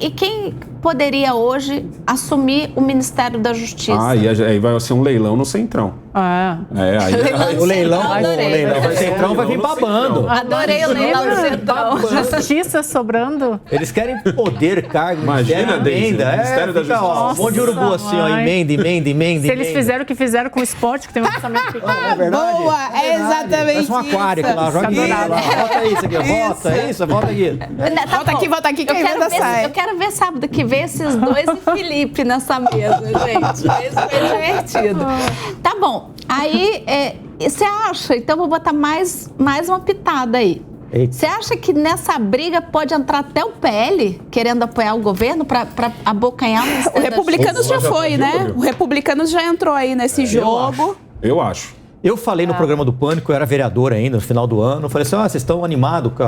quem poderia hoje assumir o Ministério da Justiça? E aí vai ser um leilão no Centrão. Aí O leilão, Adorei. o leilão do Centrão vai vir babando. Adorei o leilão do Centrão. Justiça sobrando. Eles querem poder, cargo, Imagina, Deise, emenda. Ministério da Fica, ó, um monte de urubu assim, ó, mãe. emenda. Se eles fizeram o que fizeram com o esporte, que tem um orçamento pequeno. É verdade? Boa, é exatamente Parece um aquário isso. aqui lá, joga isso lá, bota isso aqui, volta aqui. Volta aqui, que a emenda sai. Eu quero ver sábado que vem esses dois e Felipe nessa mesa, gente. Isso foi divertido. Tá bom. Aí, você acha? Então, vou botar mais uma pitada aí. Eita. Você acha que nessa briga pode entrar até o PL, querendo apoiar o governo para abocanhar o O Ministério da Republicanos já Já foi, tá né? de olho. O Republicanos já entrou aí nesse jogo. Eu acho. Eu falei no programa do Pânico, eu era vereador ainda, no final do ano, eu falei assim, vocês estão animados com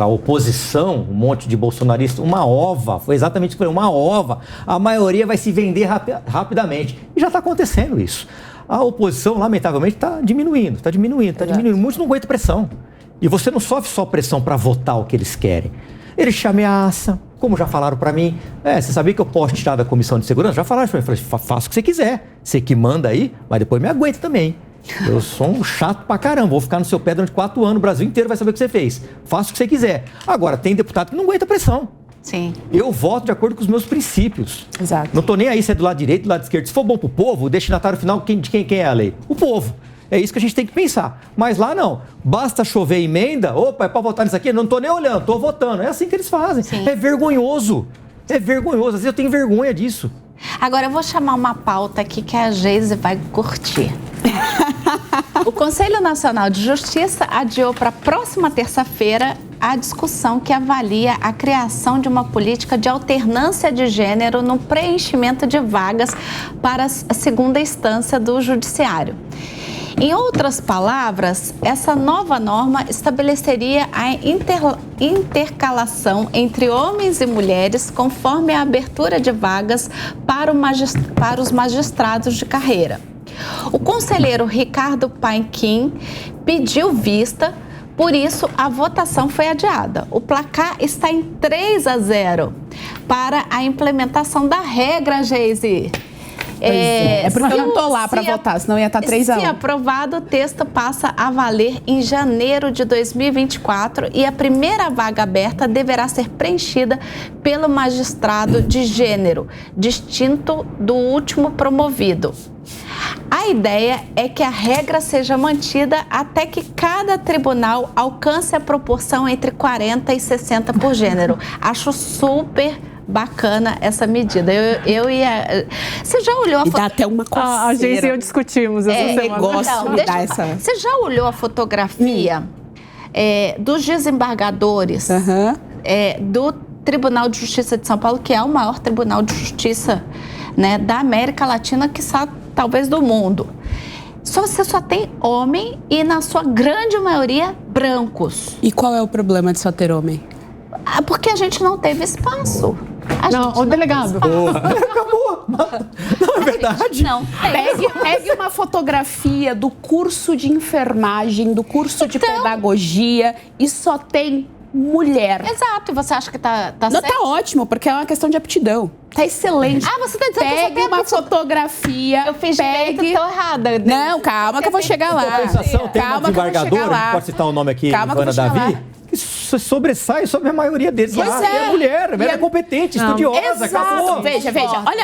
a oposição, um monte de bolsonaristas, uma ova, foi exatamente isso que eu falei, uma ova, a maioria vai se vender rapidamente. E já está acontecendo isso. A oposição, lamentavelmente, está diminuindo. Muitos não aguentam pressão. E você não sofre só pressão para votar o que eles querem. Eles te ameaçam, como já falaram para mim. Você sabia que eu posso tirar da comissão de segurança? Já falaram para mim, faça o que você quiser. Você que manda aí, mas depois me aguenta também. Eu sou um chato pra caramba, vou ficar no seu pé durante 4 anos, o Brasil inteiro vai saber o que você fez. Faça o que você quiser. Agora, tem deputado que não aguenta pressão. Sim. Eu voto de acordo com os meus princípios. Exato. Não tô nem aí se é do lado direito, do lado esquerdo. Se for bom pro povo, o destinatário final, de quem é a lei? O povo. É isso que a gente tem que pensar. Mas lá não. Basta chover emenda, opa, é pra votar nisso aqui? Não tô nem olhando, tô votando. É assim que eles fazem. Sim. É vergonhoso. Às vezes eu tenho vergonha disso. Agora eu vou chamar uma pauta aqui que a Geise vai curtir. O Conselho Nacional de Justiça adiou para a próxima terça-feira a discussão que avalia a criação de uma política de alternância de gênero no preenchimento de vagas para a segunda instância do Judiciário. Em outras palavras, essa nova norma estabeleceria a intercalação entre homens e mulheres conforme a abertura de vagas para os magistrados de carreira. O conselheiro Ricardo Painquim pediu vista, por isso a votação foi adiada. O placar está em 3-0 para a implementação da regra, Geise. É porque eu não tô lá para votar, senão ia estar 3-1. Se aprovado, o texto passa a valer em janeiro de 2024 e a primeira vaga aberta deverá ser preenchida pelo magistrado de gênero, distinto do último promovido. A ideia é que a regra seja mantida até que cada tribunal alcance a proporção entre 40 e 60 por gênero. Acho super bacana essa medida. Você já olhou a E dá até uma coceira. A gente e eu discutimos essa semana. Negócio me dá essa... Você já olhou a fotografia dos desembargadores do Tribunal de Justiça de São Paulo, que é o maior tribunal de justiça, né, da América Latina, que talvez do mundo? Você só tem homem e, na sua grande maioria, brancos. E qual é o problema de só ter homem? Porque a gente não teve espaço. Não, o delegado. Acabou. Não, é verdade. Não. Pegue uma fotografia do curso de enfermagem, do curso de pedagogia e só tem mulher. Exato. E você acha que tá Não, certo? tá ótimo, porque é uma questão de aptidão. Tá excelente. Você tá dizendo que eu só Pegue tenho uma fotografia. Eu fiz direito, tô errada. Não, calma que eu vou chegar lá. Compensação, tem uma desembargadora, pode citar o nome aqui, Calma que eu Ivana vou chegar Davi, lá. que sobressai sobre a maioria deles. Pois lá. é. E é mulher, ela é competente, estudiosa, Exato. acabou. Veja.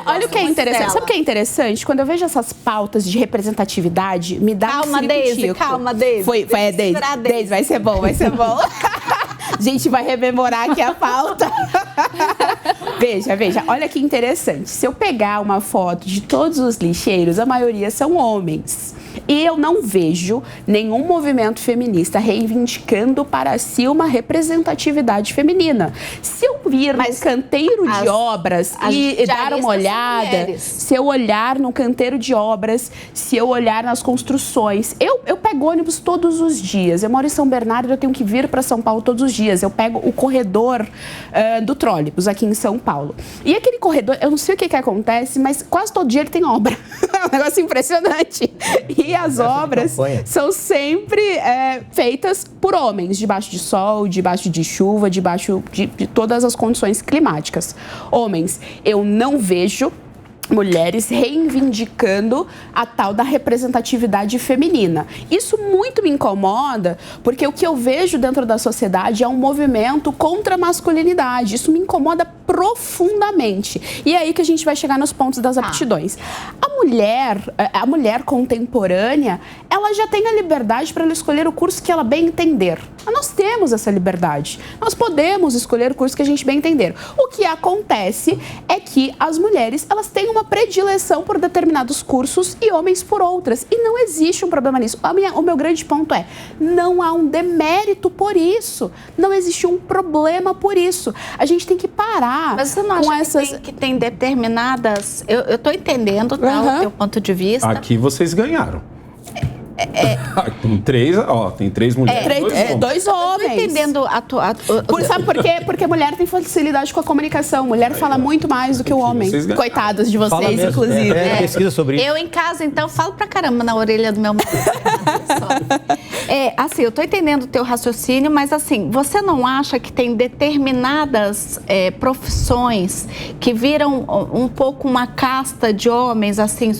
Olha o que é interessante. Sabe o que é interessante? Quando eu vejo essas pautas de representatividade, me dá Calma, um Deise, circo-tico. calma, Deise. Deise, vai ser bom. A gente vai rememorar aqui a pauta. Veja, olha que interessante. Se eu pegar uma foto de todos os lixeiros, a maioria são homens. E eu não vejo nenhum movimento feminista reivindicando para si uma representatividade feminina. Se eu vir no canteiro de obras e dar uma olhada, se eu olhar no canteiro de obras, se eu olhar nas construções, eu pego ônibus todos os dias. Eu moro em São Bernardo, eu tenho que vir para São Paulo todos os dias. Eu pego o corredor do trólebus aqui em São Paulo. E aquele corredor, eu não sei o que acontece, mas quase todo dia ele tem obra. É um negócio impressionante. E as obras são sempre feitas por homens, debaixo de sol, debaixo de chuva, debaixo de todas as condições climáticas. Homens, eu não vejo mulheres reivindicando a tal da representatividade feminina. Isso muito me incomoda, porque o que eu vejo dentro da sociedade é um movimento contra a masculinidade. Isso me incomoda profundamente. E é aí que a gente vai chegar nos pontos das aptidões. A mulher contemporânea, ela já tem a liberdade para ela escolher o curso que ela bem entender. Nós temos essa liberdade. Nós podemos escolher o curso que a gente bem entender. O que acontece é que as mulheres, elas têm uma predileção por determinados cursos e homens por outras. E não existe um problema nisso. O meu grande ponto é, não há um demérito por isso. Não existe um problema por isso. A gente tem que parar. Mas você não acha que tem determinadas... Eu tô entendendo, o teu ponto de vista. Aqui vocês ganharam. Tem três mulheres. Dois homens. Eu tô entendendo Sabe por quê? Porque a mulher tem facilidade com a comunicação. Mulher fala muito mais do que o homem. Coitados de vocês, inclusive. Pesquisa sobre isso. Eu em casa, então, falo pra caramba na orelha do meu marido. Assim, eu tô entendendo o teu raciocínio, mas assim, você não acha que tem determinadas profissões que viram um pouco uma casta de homens, assim,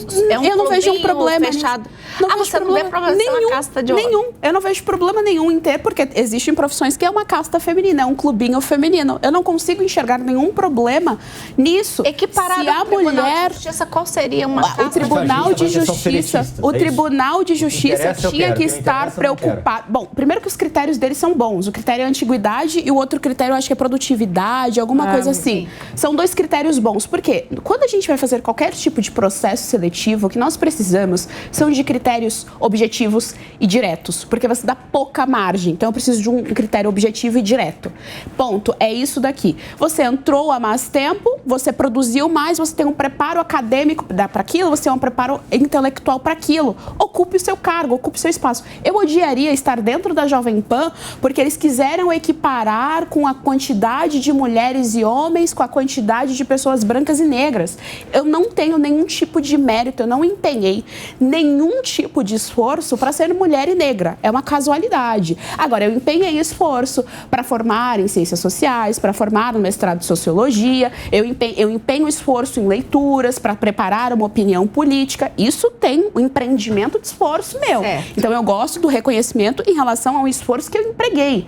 eu não vejo um problema fechado? Você não vê problema nenhum, casta de homens? Nenhum. Eu não vejo problema nenhum em ter, porque existem profissões que é uma casta feminina, é um clubinho feminino. Eu não consigo enxergar nenhum problema nisso. Equiparado se a mulher... de Justiça, qual seria uma casta? O Tribunal de Justiça, o Tribunal de Justiça tinha que estar preocupado. Bom, primeiro que os critérios deles são bons. O critério é antiguidade e o outro critério eu acho que é produtividade, alguma coisa assim. São dois critérios bons. Por quê? Quando a gente vai fazer qualquer tipo de processo seletivo, o que nós precisamos são de critérios objetivos e diretos, porque você dá pouca margem. Então eu preciso de um critério objetivo e direto. Ponto. É isso daqui. Você entrou há mais tempo, você produziu mais, você tem um preparo acadêmico para aquilo, você tem um preparo intelectual para aquilo. Ocupe o seu cargo, ocupe o seu espaço. Eu odiaria estar dentro da Jovem Pan porque eles quiseram equiparar com a quantidade de mulheres e homens com a quantidade de pessoas brancas e negras. Eu não tenho nenhum tipo de mérito, eu não empenhei nenhum tipo de esforço para ser mulher e negra. É uma casualidade. Agora, eu empenhei esforço para formar em ciências sociais, para formar no mestrado de sociologia, eu empenho esforço em leituras, para preparar uma opinião política. Isso tem um empreendimento de esforço meu. Então, eu gosto do reconhecimento em relação ao esforço que eu empreguei.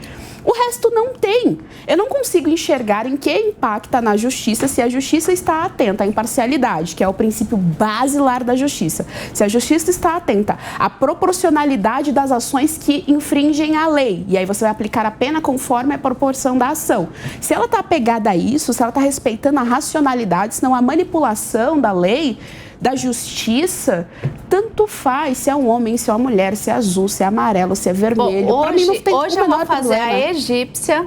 O resto não tem. Eu não consigo enxergar em que impacta na justiça se a justiça está atenta à imparcialidade, que é o princípio basilar da justiça. Se a justiça está atenta à proporcionalidade das ações que infringem a lei, e aí você vai aplicar a pena conforme a proporção da ação. Se ela está apegada a isso, se ela está respeitando a racionalidade, senão a manipulação da lei, da justiça, tanto faz se é um homem, se é uma mulher, se é azul, se é amarelo, se é vermelho. Bom, Pra mim não tem hoje o eu vou menor fazer problema. a egípcia.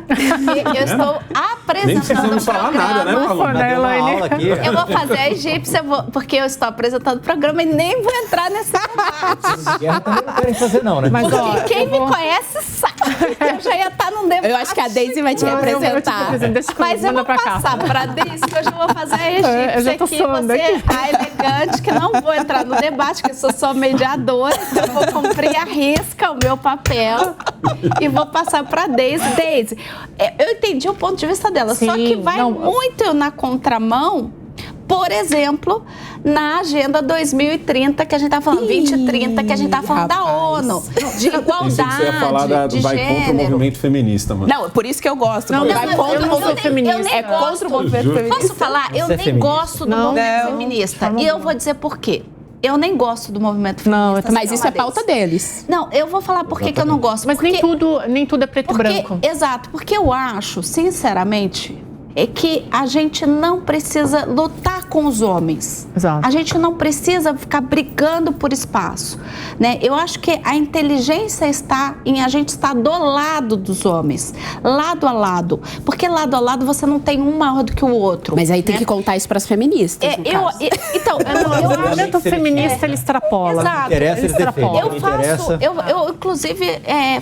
Eu estou apresentando Nem precisamos o falar programa. nada, né, Paloma? Deu uma aula aqui. Eu vou fazer a egípcia porque eu estou apresentando o programa e nem vou entrar nesse debate. Guerra também não querem fazer não, né? Mas, ó, Porque quem me conhece sabe que eu já ia estar num debate. Eu acho que a Daisy vai te Não, eu vou te representar. apresentar. Deixa comigo, Mas eu manda vou pra cá. passar para a Daisy, que hoje eu vou fazer a Eu já egípcia tô aqui. suando Você, aqui. a elegante, que não vou entrar no debate, que eu sou só mediadora, então eu vou cumprir a risca o meu papel e vou passar para a Daisy. Daisy, eu entendi o ponto de vista dela, só Sim, que vai não, muito na contramão, por exemplo, na Agenda 2030, que a gente está falando, 2030, que a gente está falando da rapaz. ONU, de Pensei que você ia falar igualdade, de vai contra o gênero. movimento feminista, mano. Não, por isso que eu gosto. Não, porque não, vai contra eu o não sou movimento feminista. eu nem É contra o movimento Juro. feminista. Posso falar? Eu Você é nem feminista. gosto do Não. movimento Não. feminista. E eu vou dizer por quê. Eu nem gosto do movimento Não, feminista. eu Mas isso é Deise. pauta deles. Não, eu vou falar por que que eu não gosto. Mas porque, nem tudo é preto e branco. Exato, porque eu acho, sinceramente, é que a gente não precisa lutar com os homens. Exato. A gente não precisa ficar brigando por espaço, né? Eu acho que a inteligência está em a gente estar do lado dos homens, lado a lado, porque lado a lado você não tem um maior do que o outro. Mas aí tem né? que contar isso para as feministas. É, no eu, caso. então, O eu acho movimento feminista, ele extrapola. Exato. Interessa, eles defendem. eu Não faço, interessa. eu inclusive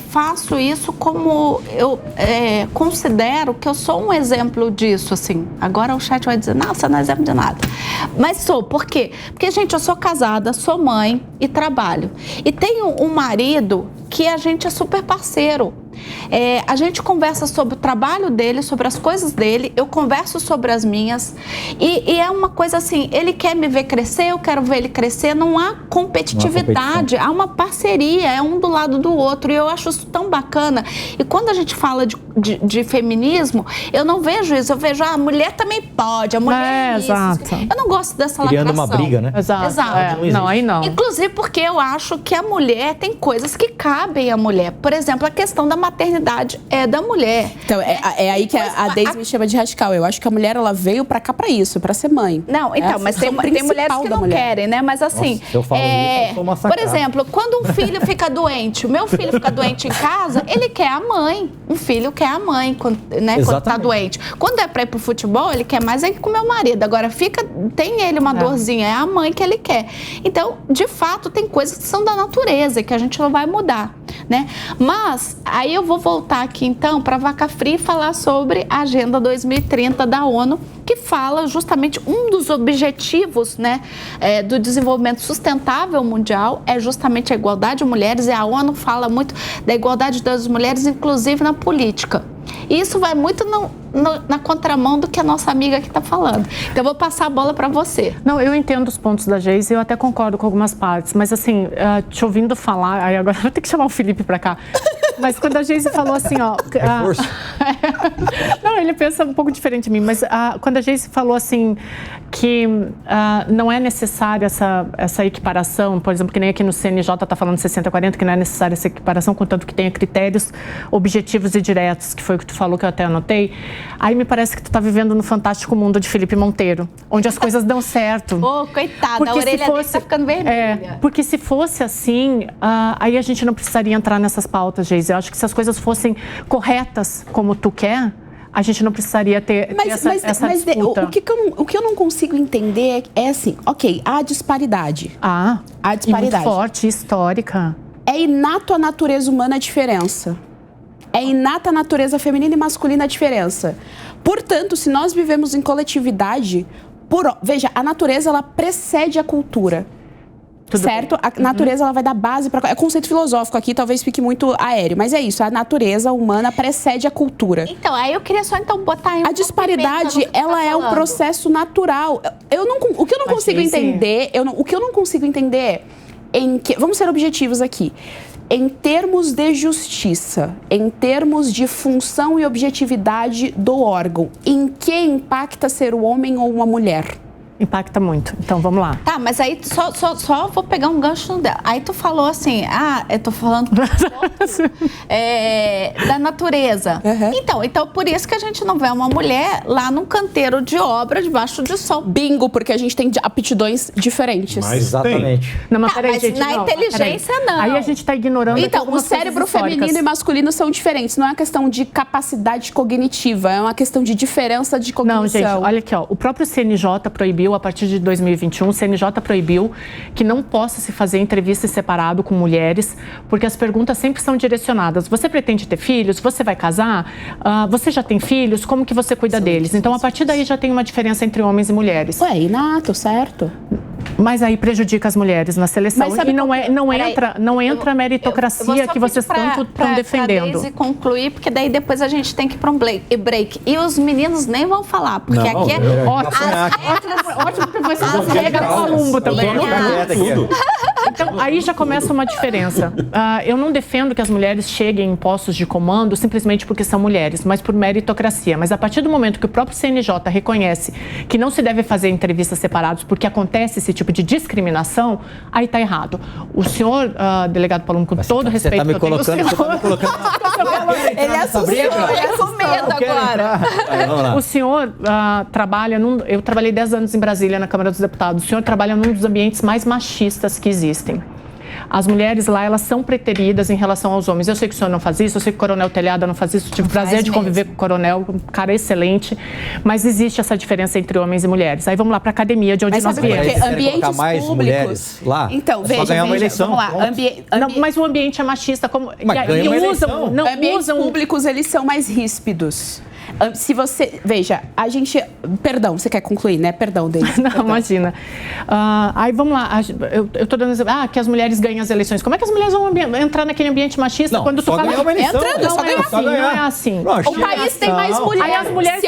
faço isso como eu considero que eu sou um exemplo disso, assim. Agora o chat vai dizer, não, você não é exemplo de nada. Mas sou, por quê? Porque, gente, eu sou casada, sou mãe e trabalho. E tenho um marido que a gente é super parceiro. A gente conversa sobre o trabalho dele, sobre as coisas dele, eu converso sobre as minhas e é uma coisa assim, ele quer me ver crescer, eu quero ver ele crescer, não há competitividade, há uma parceria, é um do lado do outro e eu acho isso tão bacana. E quando a gente fala de feminismo, eu não vejo isso, eu vejo, a mulher também pode, a mulher é isso. Exato. Eu não gosto dessa lacração. Criando uma briga, né? Exato. Não, aí não. Inclusive porque eu acho que a mulher tem coisas que cabem à mulher. Por exemplo, a questão da maternidade é da mulher. Então, é aí que a Daisy me chama de radical. Eu acho que a mulher, ela veio pra cá pra isso, pra ser mãe. Não, então, É a mas tem função mulheres principal que da não mulher. querem, né? Mas assim, Nossa, se eu falo isso, eu sou massacrado. por exemplo, quando um filho fica doente, o meu filho fica doente em casa, ele quer a mãe. Um filho quer a mãe, quando tá Exatamente. doente. Quando é pra ir pro futebol, ele quer mais é que com o meu marido. Agora, tem ele uma dorzinha, é a mãe que ele quer. Então, de fato, tem coisas que são da natureza e que a gente não vai mudar, né? Mas, aí eu vou voltar aqui, então, para Vaca Fria e falar sobre a Agenda 2030 da ONU, que fala justamente, um dos objetivos, né, do desenvolvimento sustentável mundial é justamente a igualdade de mulheres, e a ONU fala muito da igualdade das mulheres, inclusive na política. E isso vai muito na contramão do que a nossa amiga aqui está falando. Então, eu vou passar a bola para você. Não, eu entendo os pontos da Geise e eu até concordo com algumas partes, mas assim, te ouvindo falar, aí agora eu vou ter que chamar o Felipe para cá. Mas quando a Geise falou assim, ó... Reforço. Não, ele pensa um pouco diferente de mim, mas quando a Geise falou assim que não é necessária essa equiparação, por exemplo, que nem aqui no CNJ está falando 60-40, que não é necessária essa equiparação, contanto que tenha critérios objetivos e diretos, que foi o que tu falou, que eu até anotei, aí me parece que tu está vivendo no fantástico mundo de Felipe Monteiro, onde as coisas dão certo. Ô, coitada, a orelha dele tá ficando vermelha. Porque se fosse assim, aí a gente não precisaria entrar nessas pautas, Geise. Eu acho que se as coisas fossem corretas como tu quer, a gente não precisaria ter essa disputa. O que eu não consigo entender é assim, ok, há disparidade. Há disparidade. muito forte, histórica. É inato à natureza humana a diferença. É inata à natureza feminina e masculina a diferença. Portanto, se nós vivemos em coletividade, veja, a natureza ela precede a cultura. Tudo certo? bem. A natureza ela vai dar base para... É conceito filosófico aqui, talvez fique muito aéreo, mas é isso, a natureza humana precede a cultura. Então, aí eu queria só botar em A disparidade, ela é um processo natural. O que eu não consigo entender, o que eu não consigo entender é vamos ser objetivos aqui. em termos de justiça, em termos de função e objetividade do órgão, em que impacta ser um homem ou uma mulher? Impacta muito. Então, vamos lá. Tá, mas aí só vou pegar um gancho dela. Aí tu falou assim, eu tô falando da natureza. Então, por isso que a gente não vê uma mulher lá num canteiro de obra debaixo de sol. Bingo, porque a gente tem aptidões diferentes. Mas Exatamente. Não, mas peraí, mas gente. na inteligência, não. Aí a gente está ignorando Então, o algumas coisas cérebro históricas. feminino e masculino são diferentes. Não é uma questão de capacidade cognitiva, é uma questão de diferença de cognição. Não, gente, olha aqui, ó. O próprio CNJ proibiu, a partir de 2021, o CNJ proibiu que não possa se fazer entrevista separado com mulheres, porque as perguntas sempre são direcionadas. Você pretende ter filhos? Você vai casar? Você já tem filhos? Como que você cuida deles? Então, a partir daí já tem uma diferença entre homens e mulheres. Ué, inato, certo? Mas aí prejudica as mulheres na seleção. E não entra a meritocracia que vocês tanto estão defendendo. Pra Daisy concluir, porque daí depois a gente tem que ir para um break. E os meninos nem vão falar, porque aqui é ótimo que você carrega no Columbo também. Então, aí já começa uma diferença. Eu não defendo que as mulheres cheguem em postos de comando simplesmente porque são mulheres, mas por meritocracia. Mas a partir do momento que o próprio CNJ reconhece que não se deve fazer entrevistas separadas porque acontece esse tipo de discriminação, aí está errado. O senhor, delegado Palumbo, com todo respeito... Você está me colocando... Ele assustou, ele é com medo agora. O senhor trabalha eu trabalhei 10 anos em Brasília, na Câmara dos Deputados. O senhor trabalha num dos ambientes mais machistas que existem. As mulheres lá, elas são preteridas em relação aos homens. Eu sei que o senhor não faz isso, eu sei que o Coronel Telhada não faz isso. Tive o prazer de conviver com o Coronel, um cara excelente. Mas existe essa diferença entre homens e mulheres. Aí vamos lá para a academia, de onde nós viemos. Porque ambientes mais públicos, mulheres lá, então, veja, ganhar uma eleição. Vamos lá. Não, mas o ambiente é machista. Ambientes públicos, eles são mais ríspidos. Se você... Veja, a gente... Perdão, você quer concluir, né? Perdão, Daisy. Não, imagina. Aí vamos lá. Eu tô dando exemplo. Que as mulheres ganham as eleições. Como é que as mulheres vão entrar naquele ambiente machista não, quando tu fala... Não é assim. O país tem mais mulheres. Aí as mulheres,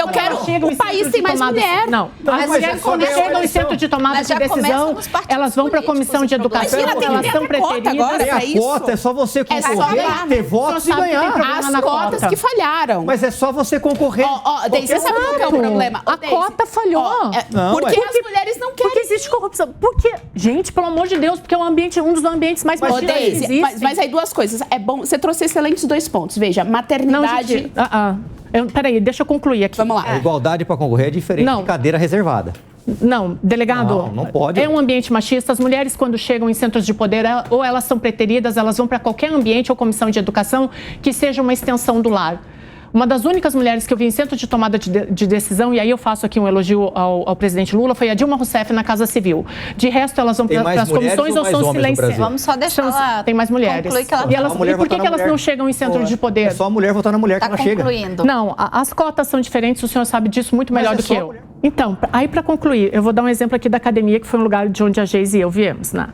o país tem mais mulher. Não. As mulheres, quando chegam em centro de tomada de decisão, elas vão para a comissão de educação, elas são preteridas. Tem a cota, é só você concorrer, ter votos e ganhar. As cotas que falharam. Mas é só você concorrer. Daisy, você sabe qual que é o problema? A cota falhou. Porque as mulheres não querem. Porque existe corrupção. Porque, gente, pelo amor de Deus, porque é um dos ambientes mais machistas que existe. Mas aí duas coisas. É bom, você trouxe excelentes 2 pontos. Veja, maternidade... Peraí, deixa eu concluir aqui. Vamos lá. A igualdade para concorrer é diferente de cadeira reservada. Não, delegado, não pode. É um ambiente machista. As mulheres, quando chegam em centros de poder, ou elas são preteridas, elas vão para qualquer ambiente ou comissão de educação que seja uma extensão do lar. Uma das únicas mulheres que eu vi em centro de tomada de decisão, e aí eu faço aqui um elogio ao presidente Lula, foi a Dilma Rousseff na Casa Civil. De resto, elas vão para as comissões ou são silenciadas. Vamos só deixar ela... Tem mais mulheres. Que ela... E por que elas não chegam em centro de poder? É só a mulher votar na mulher que ela chega. Não, as cotas são diferentes, o senhor sabe disso muito melhor do que eu. Então, aí para concluir, eu vou dar um exemplo aqui da academia, que foi um lugar de onde a Geise e eu viemos, né?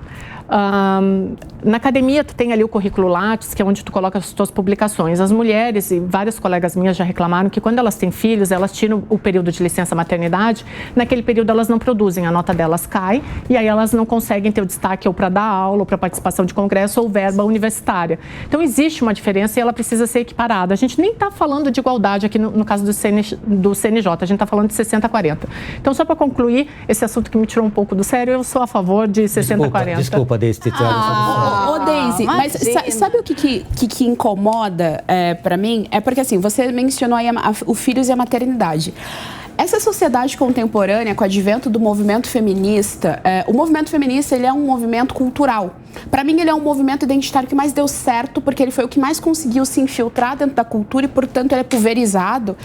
Na academia, tu tem ali o currículo Lattes, que é onde tu coloca as tuas publicações. As mulheres, e várias colegas minhas já reclamaram que quando elas têm filhos, elas tiram o período de licença maternidade, naquele período elas não produzem, a nota delas cai, e aí elas não conseguem ter o destaque ou para dar aula, ou para participação de congresso, ou verba universitária. Então, existe uma diferença e ela precisa ser equiparada. A gente nem está falando de igualdade aqui no caso do CNJ, a gente está falando de 60-40. Então, só para concluir, esse assunto que me tirou um pouco do sério, eu sou a favor de 60-40. Desculpa, Daisy, ter tirado Daisy, mas sabe o que incomoda pra mim? É porque assim, você mencionou aí o filhos e a maternidade. Essa sociedade contemporânea, com o advento do movimento feminista, o movimento feminista ele é um movimento cultural. Para mim, ele é um movimento identitário que mais deu certo, porque ele foi o que mais conseguiu se infiltrar dentro da cultura e, portanto, ele é pulverizado.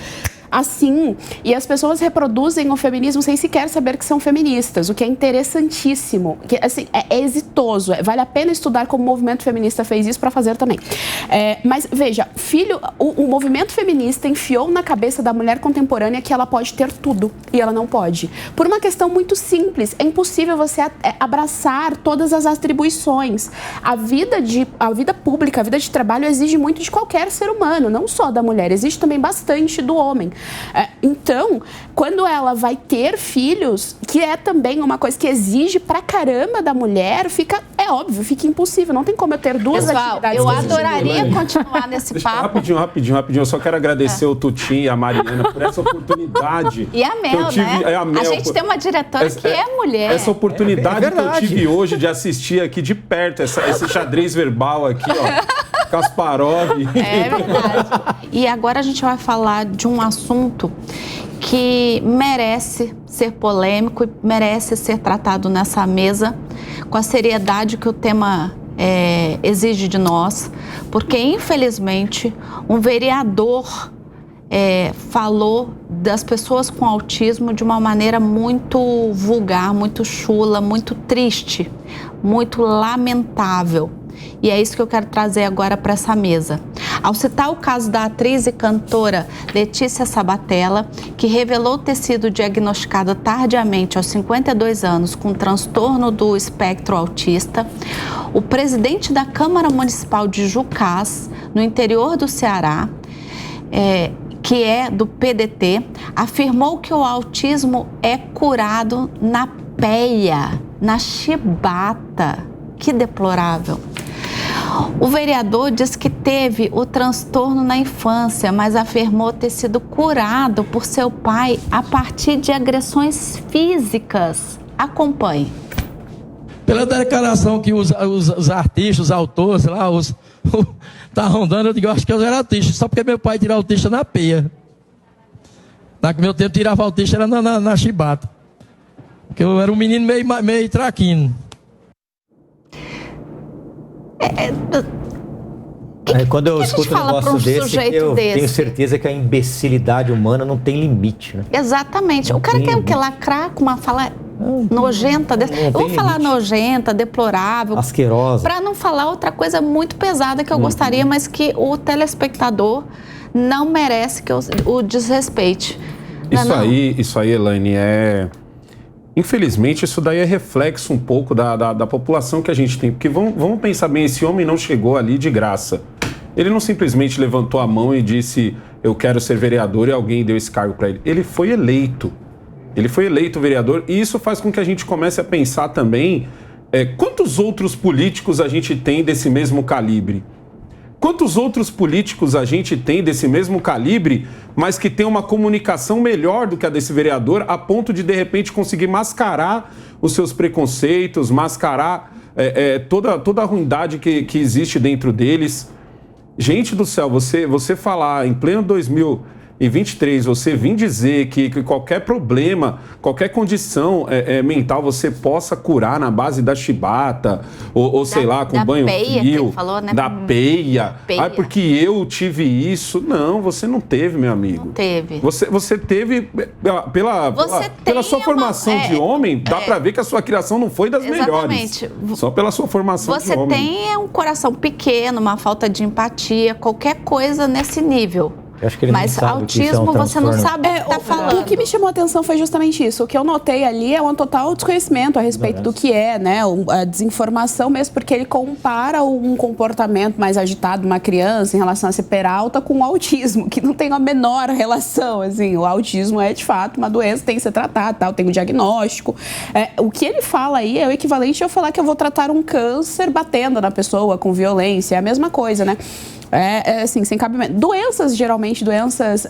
Assim, e as pessoas reproduzem o feminismo sem sequer saber que são feministas, o que é interessantíssimo, que, assim, é exitoso, vale a pena estudar como o movimento feminista fez isso para fazer também. Mas veja, o movimento feminista enfiou na cabeça da mulher contemporânea que ela pode ter tudo e ela não pode. Por uma questão muito simples, é impossível você abraçar todas as atribuições. A vida pública, a vida de trabalho exige muito de qualquer ser humano, não só da mulher, exige também bastante do homem. Então, quando ela vai ter filhos, que é também uma coisa que exige pra caramba da mulher, é óbvio, fica impossível. Não tem como eu ter duas atividades. Eu adoraria continuar nesse papo. Rapidinho. Eu só quero agradecer o Tutim e a Mariana por essa oportunidade. E a Mel, né? A gente tem uma diretora que é mulher. Essa oportunidade que eu tive hoje de assistir aqui de perto, esse xadrez verbal aqui, ó. Kasparov. É verdade. E agora a gente vai falar de um assunto que merece ser polêmico e merece ser tratado nessa mesa com a seriedade que o tema exige de nós, porque infelizmente um vereador falou das pessoas com autismo de uma maneira muito vulgar, muito chula, muito triste, muito lamentável. E é isso que eu quero trazer agora para essa mesa. Ao citar o caso da atriz e cantora Letícia Sabatella, que revelou ter sido diagnosticada tardiamente aos 52 anos com transtorno do espectro autista, o presidente da Câmara Municipal de Jucás, no interior do Ceará, que é do PDT, afirmou que o autismo é curado na peia, na chibata. Que deplorável. O vereador disse que teve o transtorno na infância, mas afirmou ter sido curado por seu pai a partir de agressões físicas. Acompanhe. Pela declaração que os artistas, os autores lá, tá rondando, eu digo, acho que eu era autista, só porque meu pai tirava autista na peia. No meu tempo tirava autista era na chibata. Porque eu era um menino meio traquino. Quando eu escuto um negócio desse, eu tenho certeza que a imbecilidade humana não tem limite, né? Exatamente. O cara quer o quê? Lacrar com uma fala nojenta dessa? Eu vou falar nojenta, deplorável, asquerosa, para não falar outra coisa muito pesada que eu gostaria, mas que o telespectador não merece que o desrespeite. Isso aí, Elaine, infelizmente, isso daí é reflexo um pouco da população que a gente tem. Porque vamos pensar bem, esse homem não chegou ali de graça. Ele não simplesmente levantou a mão e disse, eu quero ser vereador, e alguém deu esse cargo para ele. Ele foi eleito. Ele foi eleito vereador, e isso faz com que a gente comece a pensar também quantos outros políticos a gente tem desse mesmo calibre. Quantos outros políticos a gente tem desse mesmo calibre, mas que tem uma comunicação melhor do que a desse vereador, a ponto de repente, conseguir mascarar os seus preconceitos, mascarar toda a ruindade que existe dentro deles. Gente do céu, você falar em pleno 2023, você vir dizer que qualquer problema, qualquer condição mental você possa curar na base da chibata, ou sei lá, com banho frio, falou, né? Da peia. Porque eu tive isso. Não, você não teve, meu amigo. Não teve. Você teve, pela sua formação de homem, dá pra ver que a sua criação não foi das melhores. Só pela sua formação de homem. Você tem um coração pequeno, uma falta de empatia, qualquer coisa nesse nível. Mas autismo, você não sabe o que está falando. O que me chamou a atenção foi justamente isso. O que eu notei ali é um total desconhecimento a respeito do que é, né? A desinformação mesmo, porque ele compara um comportamento mais agitado de uma criança em relação a ser peralta com o autismo, que não tem a menor relação, assim. O autismo é, de fato, uma doença, tem que ser tratada, tal, tem um diagnóstico. O que ele fala aí é o equivalente a eu falar que eu vou tratar um câncer batendo na pessoa, com violência, é a mesma coisa, né? Assim, sem cabimento. Geralmente doenças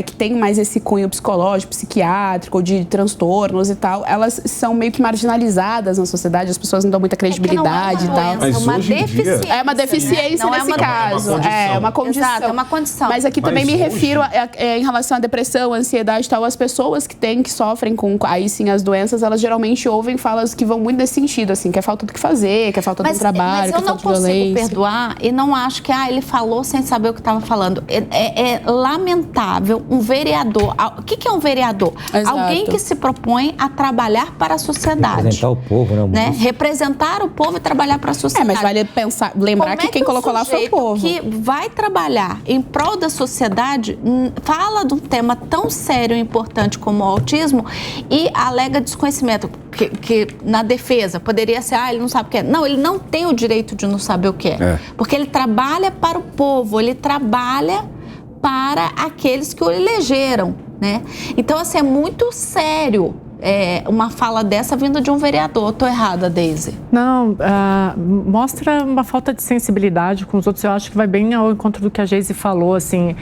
que têm mais esse cunho psicológico, psiquiátrico, ou de transtornos e tal, elas são meio que marginalizadas na sociedade, as pessoas não dão muita credibilidade e tal. Mas é uma deficiência. É uma deficiência nesse caso. É uma condição. Exato, é uma condição. Mas aqui também me refiro em relação à depressão, ansiedade e tal, as pessoas que sofrem com, aí sim, as doenças, elas geralmente ouvem falas que vão muito nesse sentido, assim, que é falta do que fazer, que é falta de um trabalho, que é falta de violência. Mas eu não consigo perdoar e não acho que, ele falou sem saber o que estava falando. É lamentável um vereador. O que é um vereador? Exato. Alguém que se propõe a trabalhar para a sociedade. Representar o povo, né? Representar o povo e trabalhar para a sociedade. Mas vale lembrar que quem colocou lá foi o povo. Que vai trabalhar em prol da sociedade, fala de um tema tão sério e importante como o autismo e alega desconhecimento. Que na defesa poderia ser, ele não sabe o que é. Não, ele não tem o direito de não saber o que é. Porque ele trabalha para o povo, ele trabalha para aqueles que o elegeram, né? Então, assim, é muito sério uma fala dessa vinda de um vereador. Estou errada, Deise? Não, mostra uma falta de sensibilidade com os outros. Eu acho que vai bem ao encontro do que a Geise falou, assim.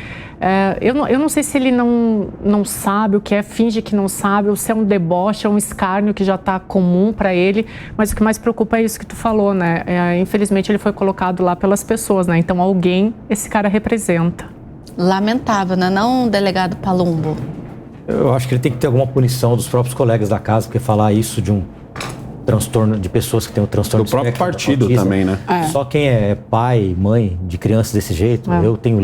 Eu não sei se ele não sabe o que é, finge que não sabe, ou se é um deboche, é um escárnio que já está comum para ele, mas o que mais preocupa é isso que tu falou, né? Infelizmente ele foi colocado lá pelas pessoas, né? Então alguém esse cara representa. Lamentável, né? Não, delegado Palumbo? Eu acho que ele tem que ter alguma punição dos próprios colegas da casa, porque falar isso de um transtorno, de pessoas que têm um transtorno do próprio partido também, né? Só quem é pai, mãe de crianças desse jeito. Eu tenho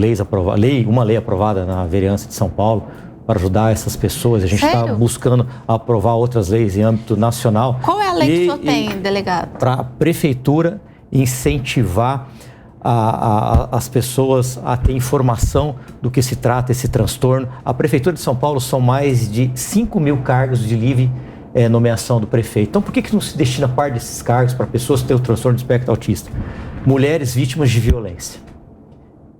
uma lei aprovada na vereança de São Paulo para ajudar essas pessoas. A gente está buscando aprovar outras leis em âmbito nacional. Qual é a lei que o senhor tem, delegado? Para a prefeitura incentivar as pessoas a ter informação do que se trata esse transtorno. A Prefeitura de São Paulo são mais de 5 mil cargos de livre nomeação do prefeito. Então, por que não se destina parte desses cargos para pessoas que têm o transtorno de espectro autista? Mulheres vítimas de violência.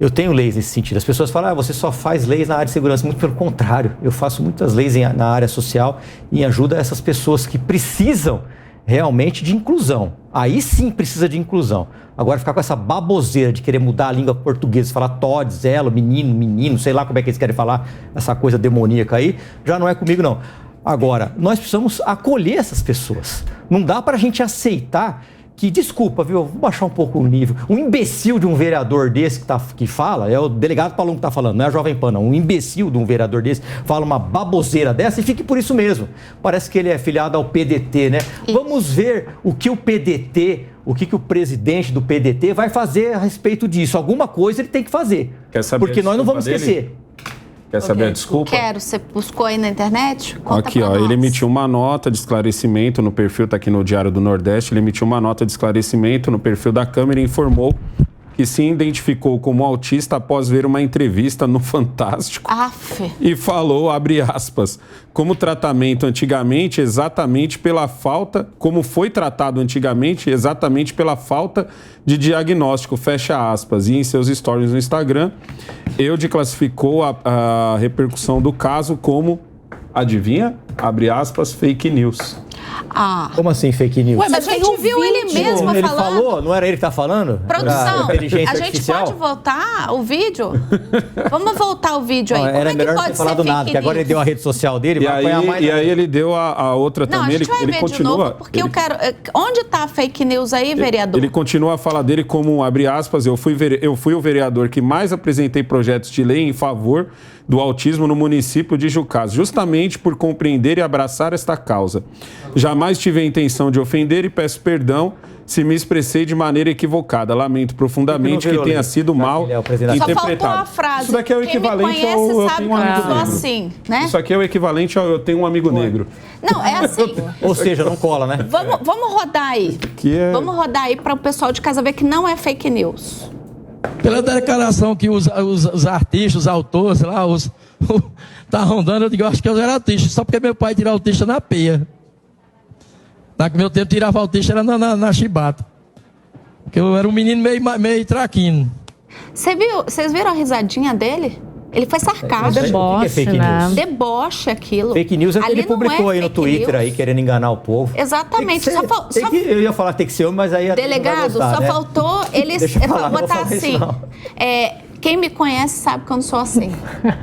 Eu tenho leis nesse sentido. As pessoas falam, você só faz leis na área de segurança. Muito pelo contrário, eu faço muitas leis na área social e ajuda essas pessoas que precisam realmente de inclusão. Aí sim precisa de inclusão. Agora ficar com essa baboseira de querer mudar a língua portuguesa, falar todes, ela, menino, sei lá como é que eles querem falar, essa coisa demoníaca aí, já não é comigo não. Agora, nós precisamos acolher essas pessoas. Não dá pra gente aceitar que, desculpa, viu, vou baixar um pouco o nível. Um imbecil de um vereador desse que fala, é o delegado Palumbo que tá falando, não é a Jovem Pan, não. Um imbecil de um vereador desse fala uma baboseira dessa e fique por isso mesmo. Parece que ele é filiado ao PDT, né? Vamos ver o que o PDT, o que o presidente do PDT vai fazer a respeito disso. Alguma coisa ele tem que fazer. Quer saber porque nós não vamos esquecer. Quer saber a desculpa? Quero. Você buscou aí na internet? Conta aqui, pra nós. ele emitiu uma nota de esclarecimento no perfil, tá aqui no Diário do Nordeste, ele emitiu uma nota de esclarecimento no perfil da Câmara e informou que se identificou como autista após ver uma entrevista no Fantástico. E falou, abre aspas, como tratamento antigamente, exatamente pela falta, como foi tratado antigamente, exatamente pela falta de diagnóstico, fecha aspas. E em seus stories no Instagram, Eude classificou a repercussão do caso como, adivinha? Abre aspas, fake news. Como assim fake news? Ué, mas a gente viu ele mesmo ele falando. Falou? Não era ele que tá falando? Produção, a gente artificial? pode voltar o vídeo? Vamos voltar o vídeo aí. Não, era Como melhor é que não pode ter falado ser nada, porque agora ele deu a rede social dele, E vai apanhar mais. E aí ele deu a outra Não, também, a gente vai ele ver continua. de novo, porque eu quero... Onde está a fake news aí, vereador? Ele continua a fala dele como, abre aspas, eu fui o vereador que mais apresentei projetos de lei em favor do autismo no município de Jucás, justamente por compreender e abraçar esta causa. Jamais tive a intenção de ofender e peço perdão se me expressei de maneira equivocada. Lamento profundamente que tenha sido mal interpretado. Só faltou a frase. Isso daqui é o equivalente ao eu tenho um amigo negro. Assim, né? Isso aqui é o equivalente ao eu tenho um amigo negro. Não, é assim. Ou seja, não cola, né? Vamos rodar aí. Vamos rodar aí para o pessoal de casa ver que não é fake news. Pela declaração que os artistas, os autores, lá, tá rondando, eu digo, acho que eu era autista, só porque meu pai tirava autista na peia. No meu tempo, tirava autista era na chibata. Porque eu era um menino meio traquino. Vocês viram a risadinha dele? Ele foi sarcástico. Deboche, fake news? Deboche aquilo. Fake news é que ele publicou aí no Twitter, aí, querendo enganar o povo. Exatamente. Eu ia falar que tem que ser homem, mas aí... Delegado, gostar, só né? faltou ele botar assim... Quem me conhece sabe que eu não sou assim,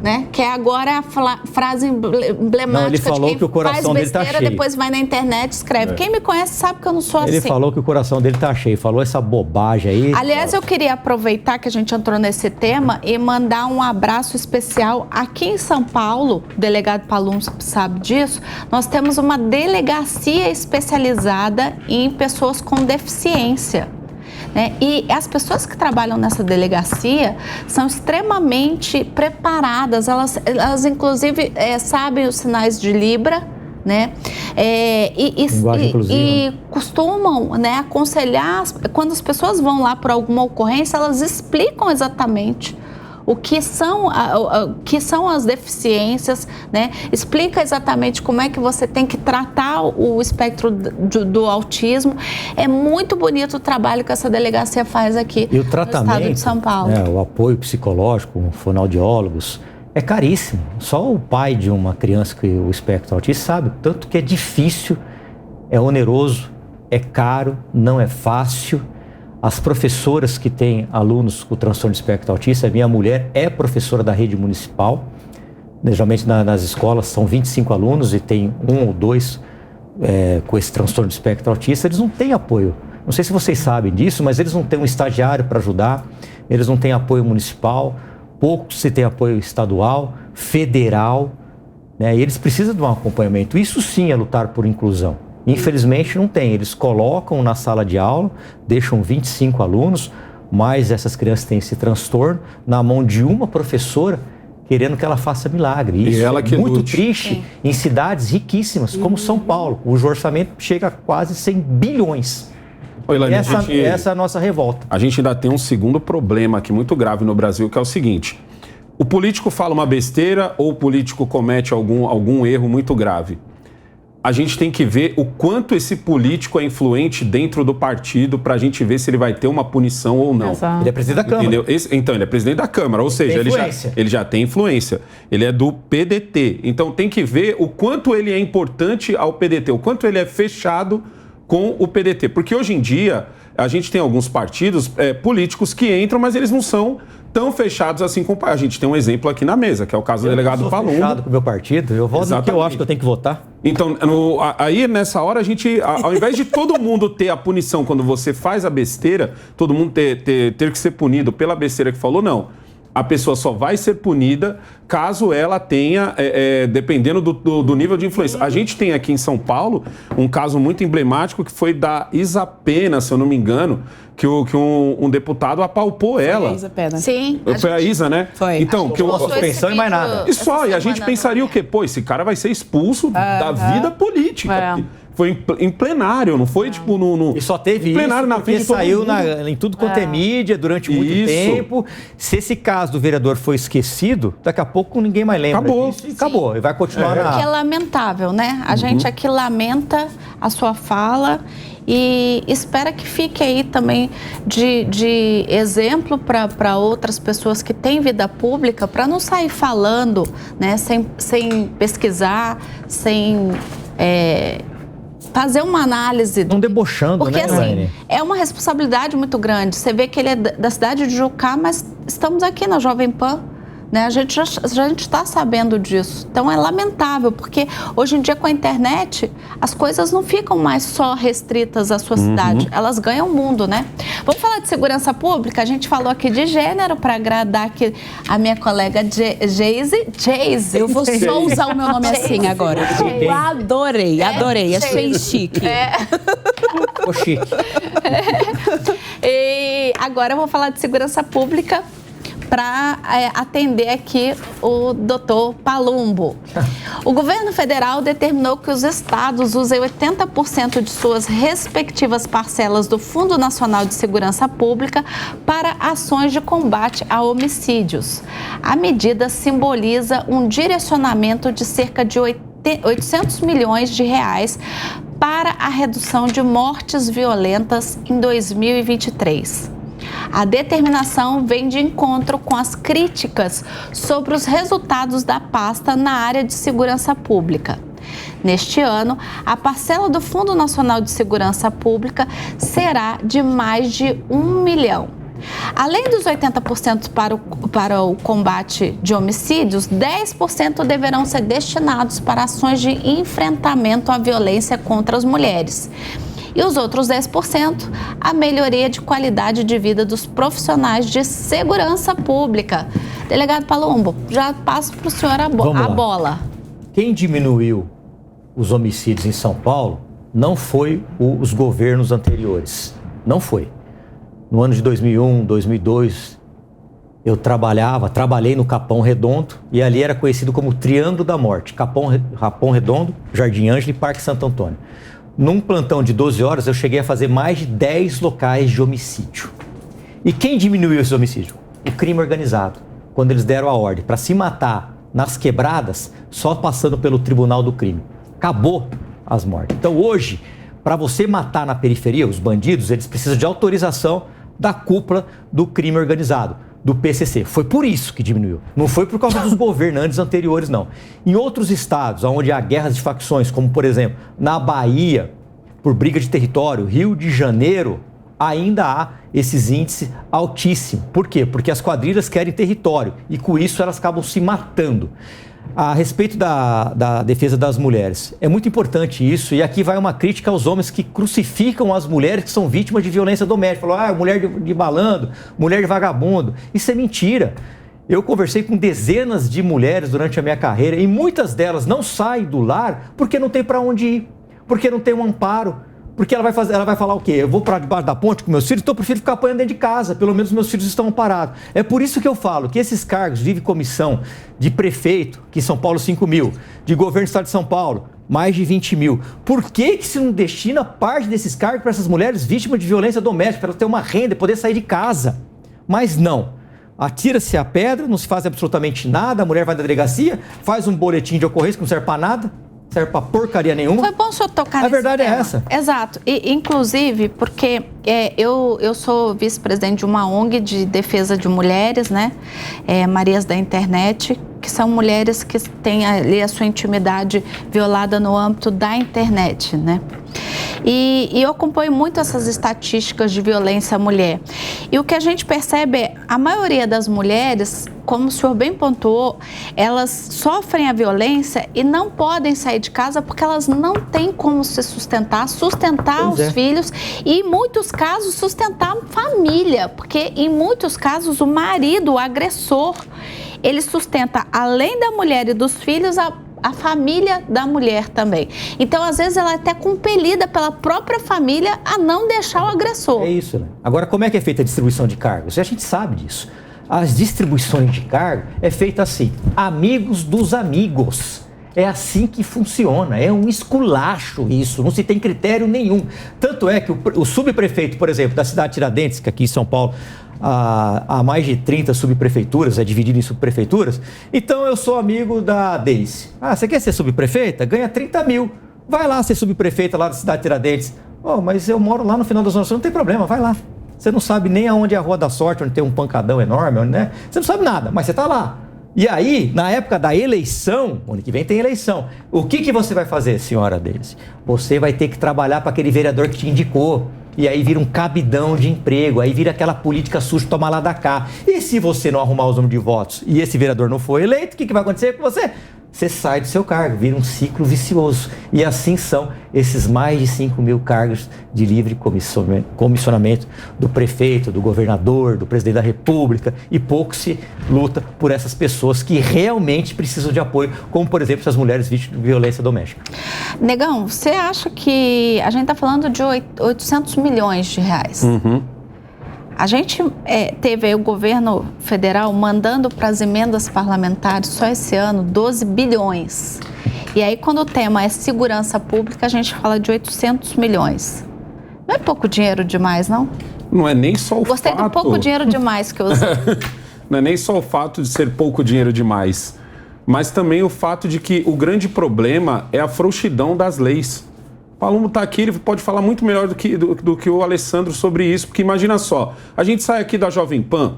né? Que é agora a frase emblemática não, ele falou de quem que o coração faz besteira, dele tá cheio. Depois vai na internet e escreve. Quem me conhece sabe que eu não sou assim. Ele falou que o coração dele tá cheio, falou essa bobagem aí. Aliás, eu queria aproveitar que a gente entrou nesse tema e mandar um abraço especial aqui em São Paulo, o delegado Palumbo sabe disso, nós temos uma delegacia especializada em pessoas com deficiência. Né? E as pessoas que trabalham nessa delegacia são extremamente preparadas, elas inclusive sabem os sinais de Libra, né? E costumam, né, aconselhar, quando as pessoas vão lá por alguma ocorrência, elas explicam exatamente o que são as deficiências, né? Explica exatamente como é que você tem que tratar o espectro do autismo. É muito bonito o trabalho que essa delegacia faz aqui e o tratamento, no estado de São Paulo. O apoio psicológico, com fonoaudiólogos, é caríssimo. Só o pai de uma criança com o espectro autista sabe, tanto que é difícil, é oneroso, é caro, não é fácil. As professoras que têm alunos com transtorno de espectro autista, minha mulher é professora da rede municipal, geralmente nas escolas são 25 alunos e tem 1 ou 2 com esse transtorno de espectro autista, eles não têm apoio. Não sei se vocês sabem disso, mas eles não têm um estagiário para ajudar, eles não têm apoio municipal, pouco se tem apoio estadual, federal, né? E eles precisam de um acompanhamento. Isso sim é lutar por inclusão. Infelizmente não tem, eles colocam na sala de aula, deixam 25 alunos, mas essas crianças têm esse transtorno na mão de uma professora querendo que ela faça milagre. Isso ela que é muito lute. triste em cidades riquíssimas como São Paulo, cujo orçamento chega a quase 100 bilhões. Elaine, Essa é a nossa revolta. A gente ainda tem um segundo problema aqui muito grave no Brasil, que é o seguinte: o político fala uma besteira ou o político comete algum erro muito grave. A gente tem que ver o quanto esse político é influente dentro do partido para a gente ver se ele vai ter uma punição ou não. Ele é presidente da Câmara. Entendeu? Então, ele é presidente da Câmara, ou seja, ele já tem influência. Ele é do PDT. Então, tem que ver o quanto ele é importante ao PDT, o quanto ele é fechado com o PDT. Porque hoje em dia, a gente tem alguns partidos políticos que entram, mas eles não são tão fechados assim com o pai. A gente tem um exemplo aqui na mesa, que é o caso do delegado Palumbo. Eu fechado com o meu partido, eu voto no que eu acho que eu tenho que votar. Então, aí nessa hora a gente, ao invés de todo mundo ter a punição quando você faz a besteira, todo mundo ter que ser punido pela besteira que falou, não. A pessoa só vai ser punida caso ela tenha, dependendo do nível de influência. A gente tem aqui em São Paulo um caso muito emblemático que foi da Isa Pena, se eu não me engano, que um deputado apalpou ela. Foi a Isa Pena. Sim. Foi a Isa, né? Foi. Então, que uma suspensão e mais nada. E só, e a gente pensaria o quê? Pô, esse cara vai ser expulso da vida política. Foi em plenário, não foi tipo no... E só teve plenário isso na porque frente de todo saiu mundo. em tudo quanto é mídia durante muito tempo. Se esse caso do vereador foi esquecido, daqui a pouco ninguém mais lembra disso. E acabou, e vai continuar na... Que é lamentável, né? A gente aqui lamenta a sua fala e espera que fique aí também de exemplo para outras pessoas que têm vida pública, para não sair falando, né, sem pesquisar, sem... fazer uma análise. Não debochando, porque, né, assim, é uma responsabilidade muito grande. Você vê que ele é da cidade de Jucá, mas estamos aqui na Jovem Pan, né? A gente está sabendo disso. Então, é lamentável, porque hoje em dia, com a internet, as coisas não ficam mais só restritas à sua cidade. Elas ganham o mundo, né? Vamos falar de segurança pública? A gente falou aqui de gênero, para agradar aqui a minha colega Geise. Eu vou só usar o meu nome assim agora. Eu adorei. Achei chique. Ficou chique. E agora eu vou falar de segurança pública para atender aqui o doutor Palumbo. O governo federal determinou que os estados usem 80% de suas respectivas parcelas do Fundo Nacional de Segurança Pública para ações de combate a homicídios. A medida simboliza um direcionamento de cerca de 800 milhões de reais para a redução de mortes violentas em 2023. A determinação vem de encontro com as críticas sobre os resultados da pasta na área de segurança pública. Neste ano, a parcela do Fundo Nacional de Segurança Pública será de mais de 1 milhão. Além dos 80% para o combate de homicídios, 10% deverão ser destinados para ações de enfrentamento à violência contra as mulheres. E os outros 10%, a melhoria de qualidade de vida dos profissionais de segurança pública. Delegado Palumbo, já passo para o senhor a bola. Quem diminuiu os homicídios em São Paulo não foi os governos anteriores. Não foi. No ano de 2001, 2002, eu trabalhei no Capão Redondo e ali era conhecido como Triângulo da Morte. Capão Redondo, Jardim Ângela e Parque Santo Antônio. Num plantão de 12 horas, eu cheguei a fazer mais de 10 locais de homicídio. E quem diminuiu esse homicídio? O crime organizado. quando eles deram a ordem para se matar nas quebradas, só passando pelo tribunal do crime. Acabou as mortes. Então hoje, para você matar na periferia, os bandidos, eles precisam de autorização da cúpula do crime organizado, do PCC. Foi por isso que diminuiu. Não foi por causa dos governantes anteriores, não. Em outros estados, onde há guerras de facções, como por exemplo, na Bahia, por briga de território, Rio de Janeiro, ainda há esses índices altíssimos. Por quê? Porque as quadrilhas querem território e com isso elas acabam se matando. A respeito da defesa das mulheres, é muito importante isso, e aqui vai uma crítica aos homens que crucificam as mulheres que são vítimas de violência doméstica. Falam, mulher de malandro, mulher de vagabundo. Isso é mentira. Eu conversei com dezenas de mulheres durante a minha carreira e muitas delas não saem do lar porque não tem para onde ir, porque não tem um amparo. Porque ela vai falar o quê? Eu vou para debaixo da ponte com meus filhos, então eu prefiro ficar apanhando dentro de casa. Pelo menos meus filhos estão amparados. É por isso que eu falo que esses cargos, vive comissão de prefeito, que em São Paulo 5 mil, de governo do estado de São Paulo, mais de 20 mil. Por que se não destina parte desses cargos para essas mulheres vítimas de violência doméstica, para elas terem uma renda e poder sair de casa? Mas não. Atira-se a pedra, não se faz absolutamente nada, a mulher vai na delegacia, faz um boletim de ocorrência que não serve para nada, serve pra porcaria nenhuma. Foi bom o senhor tocar nesse tema. A verdade tema. é essa. Exato. E, inclusive, porque eu sou vice-presidente de uma ONG de defesa de mulheres, né? Marias da Internet, que são mulheres que têm ali a sua intimidade violada no âmbito da internet, né? E eu acompanho muito essas estatísticas de violência à mulher. E o que a gente percebe é, a maioria das mulheres, como o senhor bem pontuou, elas sofrem a violência e não podem sair de casa porque elas não têm como se sustentar os filhos e, em muitos casos, sustentar a família. Porque, em muitos casos, o marido, o agressor, ele sustenta, além da mulher e dos filhos, a família da mulher também. Então, às vezes, ela é até compelida pela própria família a não deixar o agressor. É isso, né? Agora, como é que é feita a distribuição de cargos? A gente sabe disso. As distribuições de cargo é feita assim, amigos dos amigos. É assim que funciona, é um esculacho isso, não se tem critério nenhum. Tanto é que o subprefeito, por exemplo, da cidade de Tiradentes, que aqui em São Paulo há mais de 30 subprefeituras, é dividido em subprefeituras, então eu sou amigo da Deise. Você quer ser subprefeita? Ganha 30 mil. Vai lá ser subprefeita lá da cidade de Tiradentes. Mas eu moro lá no final da Zona Sul, não tem problema, vai lá. Você não sabe nem aonde é a Rua da Sorte, onde tem um pancadão enorme, né? Você não sabe nada, mas você está lá. E aí, na época da eleição, ano que vem tem eleição, o que você vai fazer, senhora Deise? Você vai ter que trabalhar para aquele vereador que te indicou. E aí vira um cabidão de emprego, aí vira aquela política suja, toma lá da cá. E se você não arrumar os números de votos e esse vereador não for eleito, o que vai acontecer com você? Você sai do seu cargo, vira um ciclo vicioso. E assim são esses mais de 5 mil cargos de livre comissionamento do prefeito, do governador, do presidente da República, e pouco se luta por essas pessoas que realmente precisam de apoio, como, por exemplo, essas mulheres vítimas de violência doméstica. Negão, você acha que a gente está falando de 800 milhões de reais? Uhum. A gente teve aí o governo federal mandando para as emendas parlamentares só esse ano 12 bilhões. E aí, quando o tema é segurança pública, a gente fala de 800 milhões. Não é pouco dinheiro demais, não? Não é nem só o Gostei fato... do pouco dinheiro demais que eu usei. Não é nem só o fato de ser pouco dinheiro demais, mas também o fato de que o grande problema é a frouxidão das leis. O Palumbo está aqui, ele pode falar muito melhor do que o Alessandro sobre isso, porque imagina só, a gente sai aqui da Jovem Pan,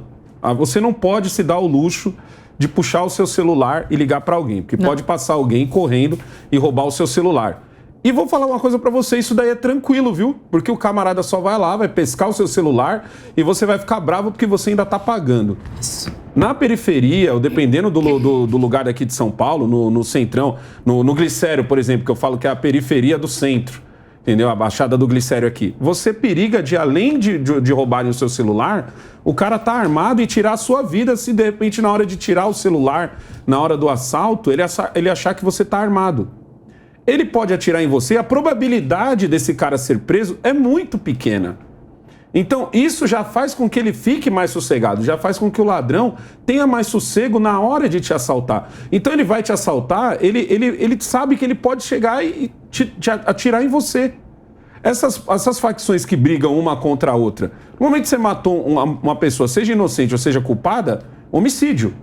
você não pode se dar o luxo de puxar o seu celular e ligar para alguém, porque pode passar alguém correndo e roubar o seu celular. E vou falar uma coisa para você, isso daí é tranquilo, viu? Porque o camarada só vai lá, vai pescar o seu celular e você vai ficar bravo porque você ainda está pagando. Na periferia, dependendo do lugar aqui de São Paulo, no centrão, no Glicério, por exemplo, que eu falo que é a periferia do centro, entendeu? A Baixada do Glicério aqui. Você periga de, além de roubarem o seu celular, o cara tá armado e tirar a sua vida se de repente na hora de tirar o celular, na hora do assalto, ele achar que você tá armado. Ele pode atirar em você, a probabilidade desse cara ser preso é muito pequena. Então, isso já faz com que ele fique mais sossegado, já faz com que o ladrão tenha mais sossego na hora de te assaltar. Então, ele vai te assaltar, ele sabe que ele pode chegar e te atirar em você. Essas facções que brigam uma contra a outra, no momento que você matou uma pessoa, seja inocente ou seja culpada, homicídio.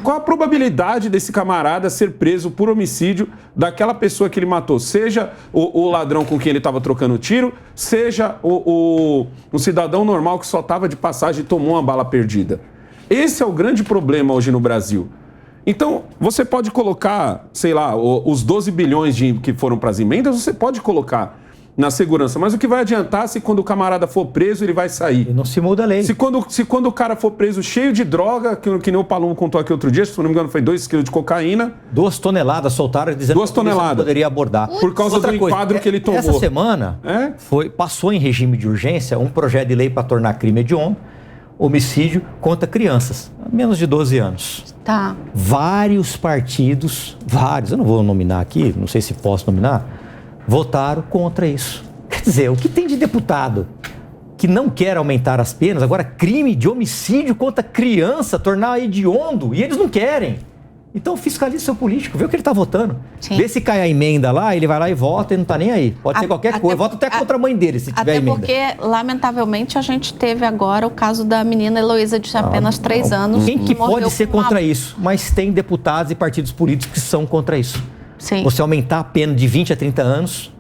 Qual a probabilidade desse camarada ser preso por homicídio daquela pessoa que ele matou? Seja o ladrão com quem ele estava trocando tiro, seja um cidadão normal que só estava de passagem e tomou uma bala perdida. Esse é o grande problema hoje no Brasil. Então, você pode colocar, sei lá, os 12 bilhões que foram para as emendas, você pode colocar na segurança. Mas o que vai adiantar se quando o camarada for preso, ele vai sair? E não se muda a lei. Se quando o cara for preso cheio de droga, que nem o Palumbo contou aqui outro dia, se não me engano foi 2 quilos de cocaína. 2 toneladas soltaram dizendo 2 toneladas. Que poderia abordar. Por causa do enquadro que ele tomou. Essa semana passou em regime de urgência um projeto de lei para tornar crime hediondo homicídio contra crianças, menos de 12 anos. Tá. Vários partidos, eu não vou nominar aqui, não sei se posso nominar, votaram contra isso. Quer dizer, o que tem de deputado que não quer aumentar as penas, agora crime de homicídio contra criança, tornar hediondo, e eles não querem. Então fiscaliza seu político, vê o que ele está votando. Sim. Vê se cai a emenda lá, ele vai lá e vota e não está nem aí. Pode ser qualquer coisa, vota até contra a mãe dele se tiver emenda. Até porque, lamentavelmente, a gente teve agora o caso da menina Heloísa de apenas 3 anos. Quem que pode ser contra isso? Mas tem deputados e partidos políticos que são contra isso. Sim. Você aumentar a pena de 20 a 30 anos,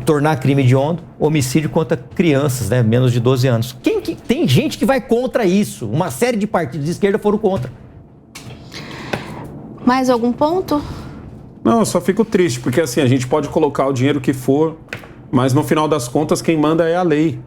tornar crime hediondo, homicídio contra crianças, né, menos de 12 anos. Tem gente que vai contra isso. Uma série de partidos de esquerda foram contra. Mais algum ponto? Não, eu só fico triste, porque assim, a gente pode colocar o dinheiro que for, mas no final das contas quem manda é a lei.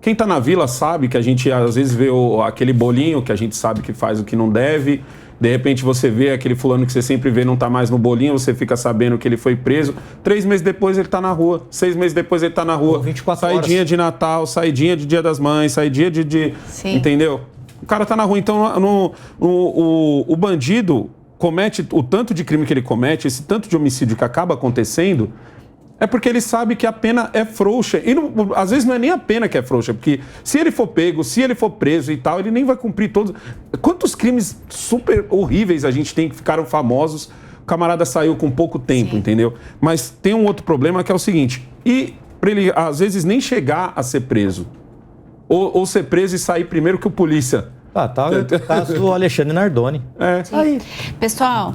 Quem tá na vila sabe que a gente às vezes vê aquele bolinho que a gente sabe que faz o que não deve. De repente você vê aquele fulano que você sempre vê não tá mais no bolinho, você fica sabendo que ele foi preso. 3 meses depois ele tá na rua, 6 meses depois ele tá na rua. 24 saidinha horas. De Natal, saidinha de Dia das Mães, saidinha de... Sim. Entendeu? O cara tá na rua. Então o bandido comete o tanto de crime que ele comete, esse tanto de homicídio que acaba acontecendo, é porque ele sabe que a pena é frouxa. E às vezes não é nem a pena que é frouxa, porque se ele for pego, se ele for preso e tal, ele nem vai cumprir todos. Quantos crimes super horríveis a gente tem que ficaram famosos, o camarada saiu com pouco tempo, entendeu? Mas tem um outro problema que é o seguinte, e para ele às vezes nem chegar a ser preso, ou ser preso e sair primeiro que o polícia. Tá o caso do Alexandre Nardoni. Aí. Pessoal,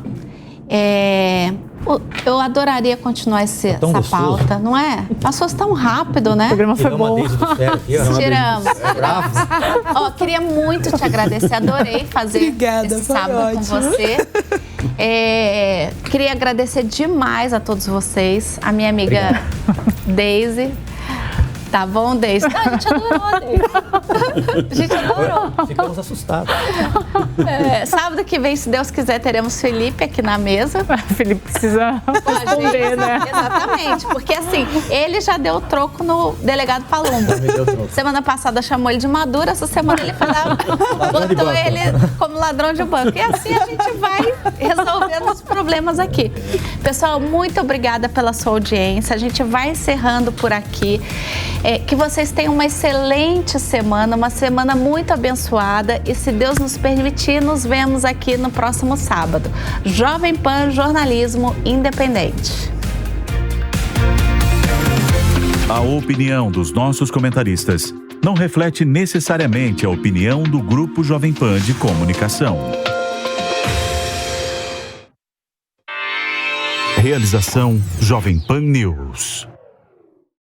eu adoraria continuar essa pauta, não é? Passou tão rápido, né? O programa foi bom. Tiramos. Queria muito te agradecer, adorei fazer esse sábado com você. Queria agradecer demais a todos vocês, a minha amiga Daisy. Tá bom, Deise? A gente adorou, Deise. A gente adorou. Ficamos assustados. Sábado que vem, se Deus quiser, teremos Felipe aqui na mesa. Felipe precisa responder, né? Exatamente, porque assim, ele já deu troco no delegado Palumbo. Semana passada chamou ele de maduro, essa semana ele botou ele como ladrão de banco. E assim a gente vai resolvendo os problemas aqui. Pessoal, muito obrigada pela sua audiência. A gente vai encerrando por aqui. Que vocês tenham uma excelente semana, uma semana muito abençoada e, se Deus nos permitir, nos vemos aqui no próximo sábado. Jovem Pan Jornalismo Independente. A opinião dos nossos comentaristas não reflete necessariamente a opinião do Grupo Jovem Pan de Comunicação. Realização Jovem Pan News.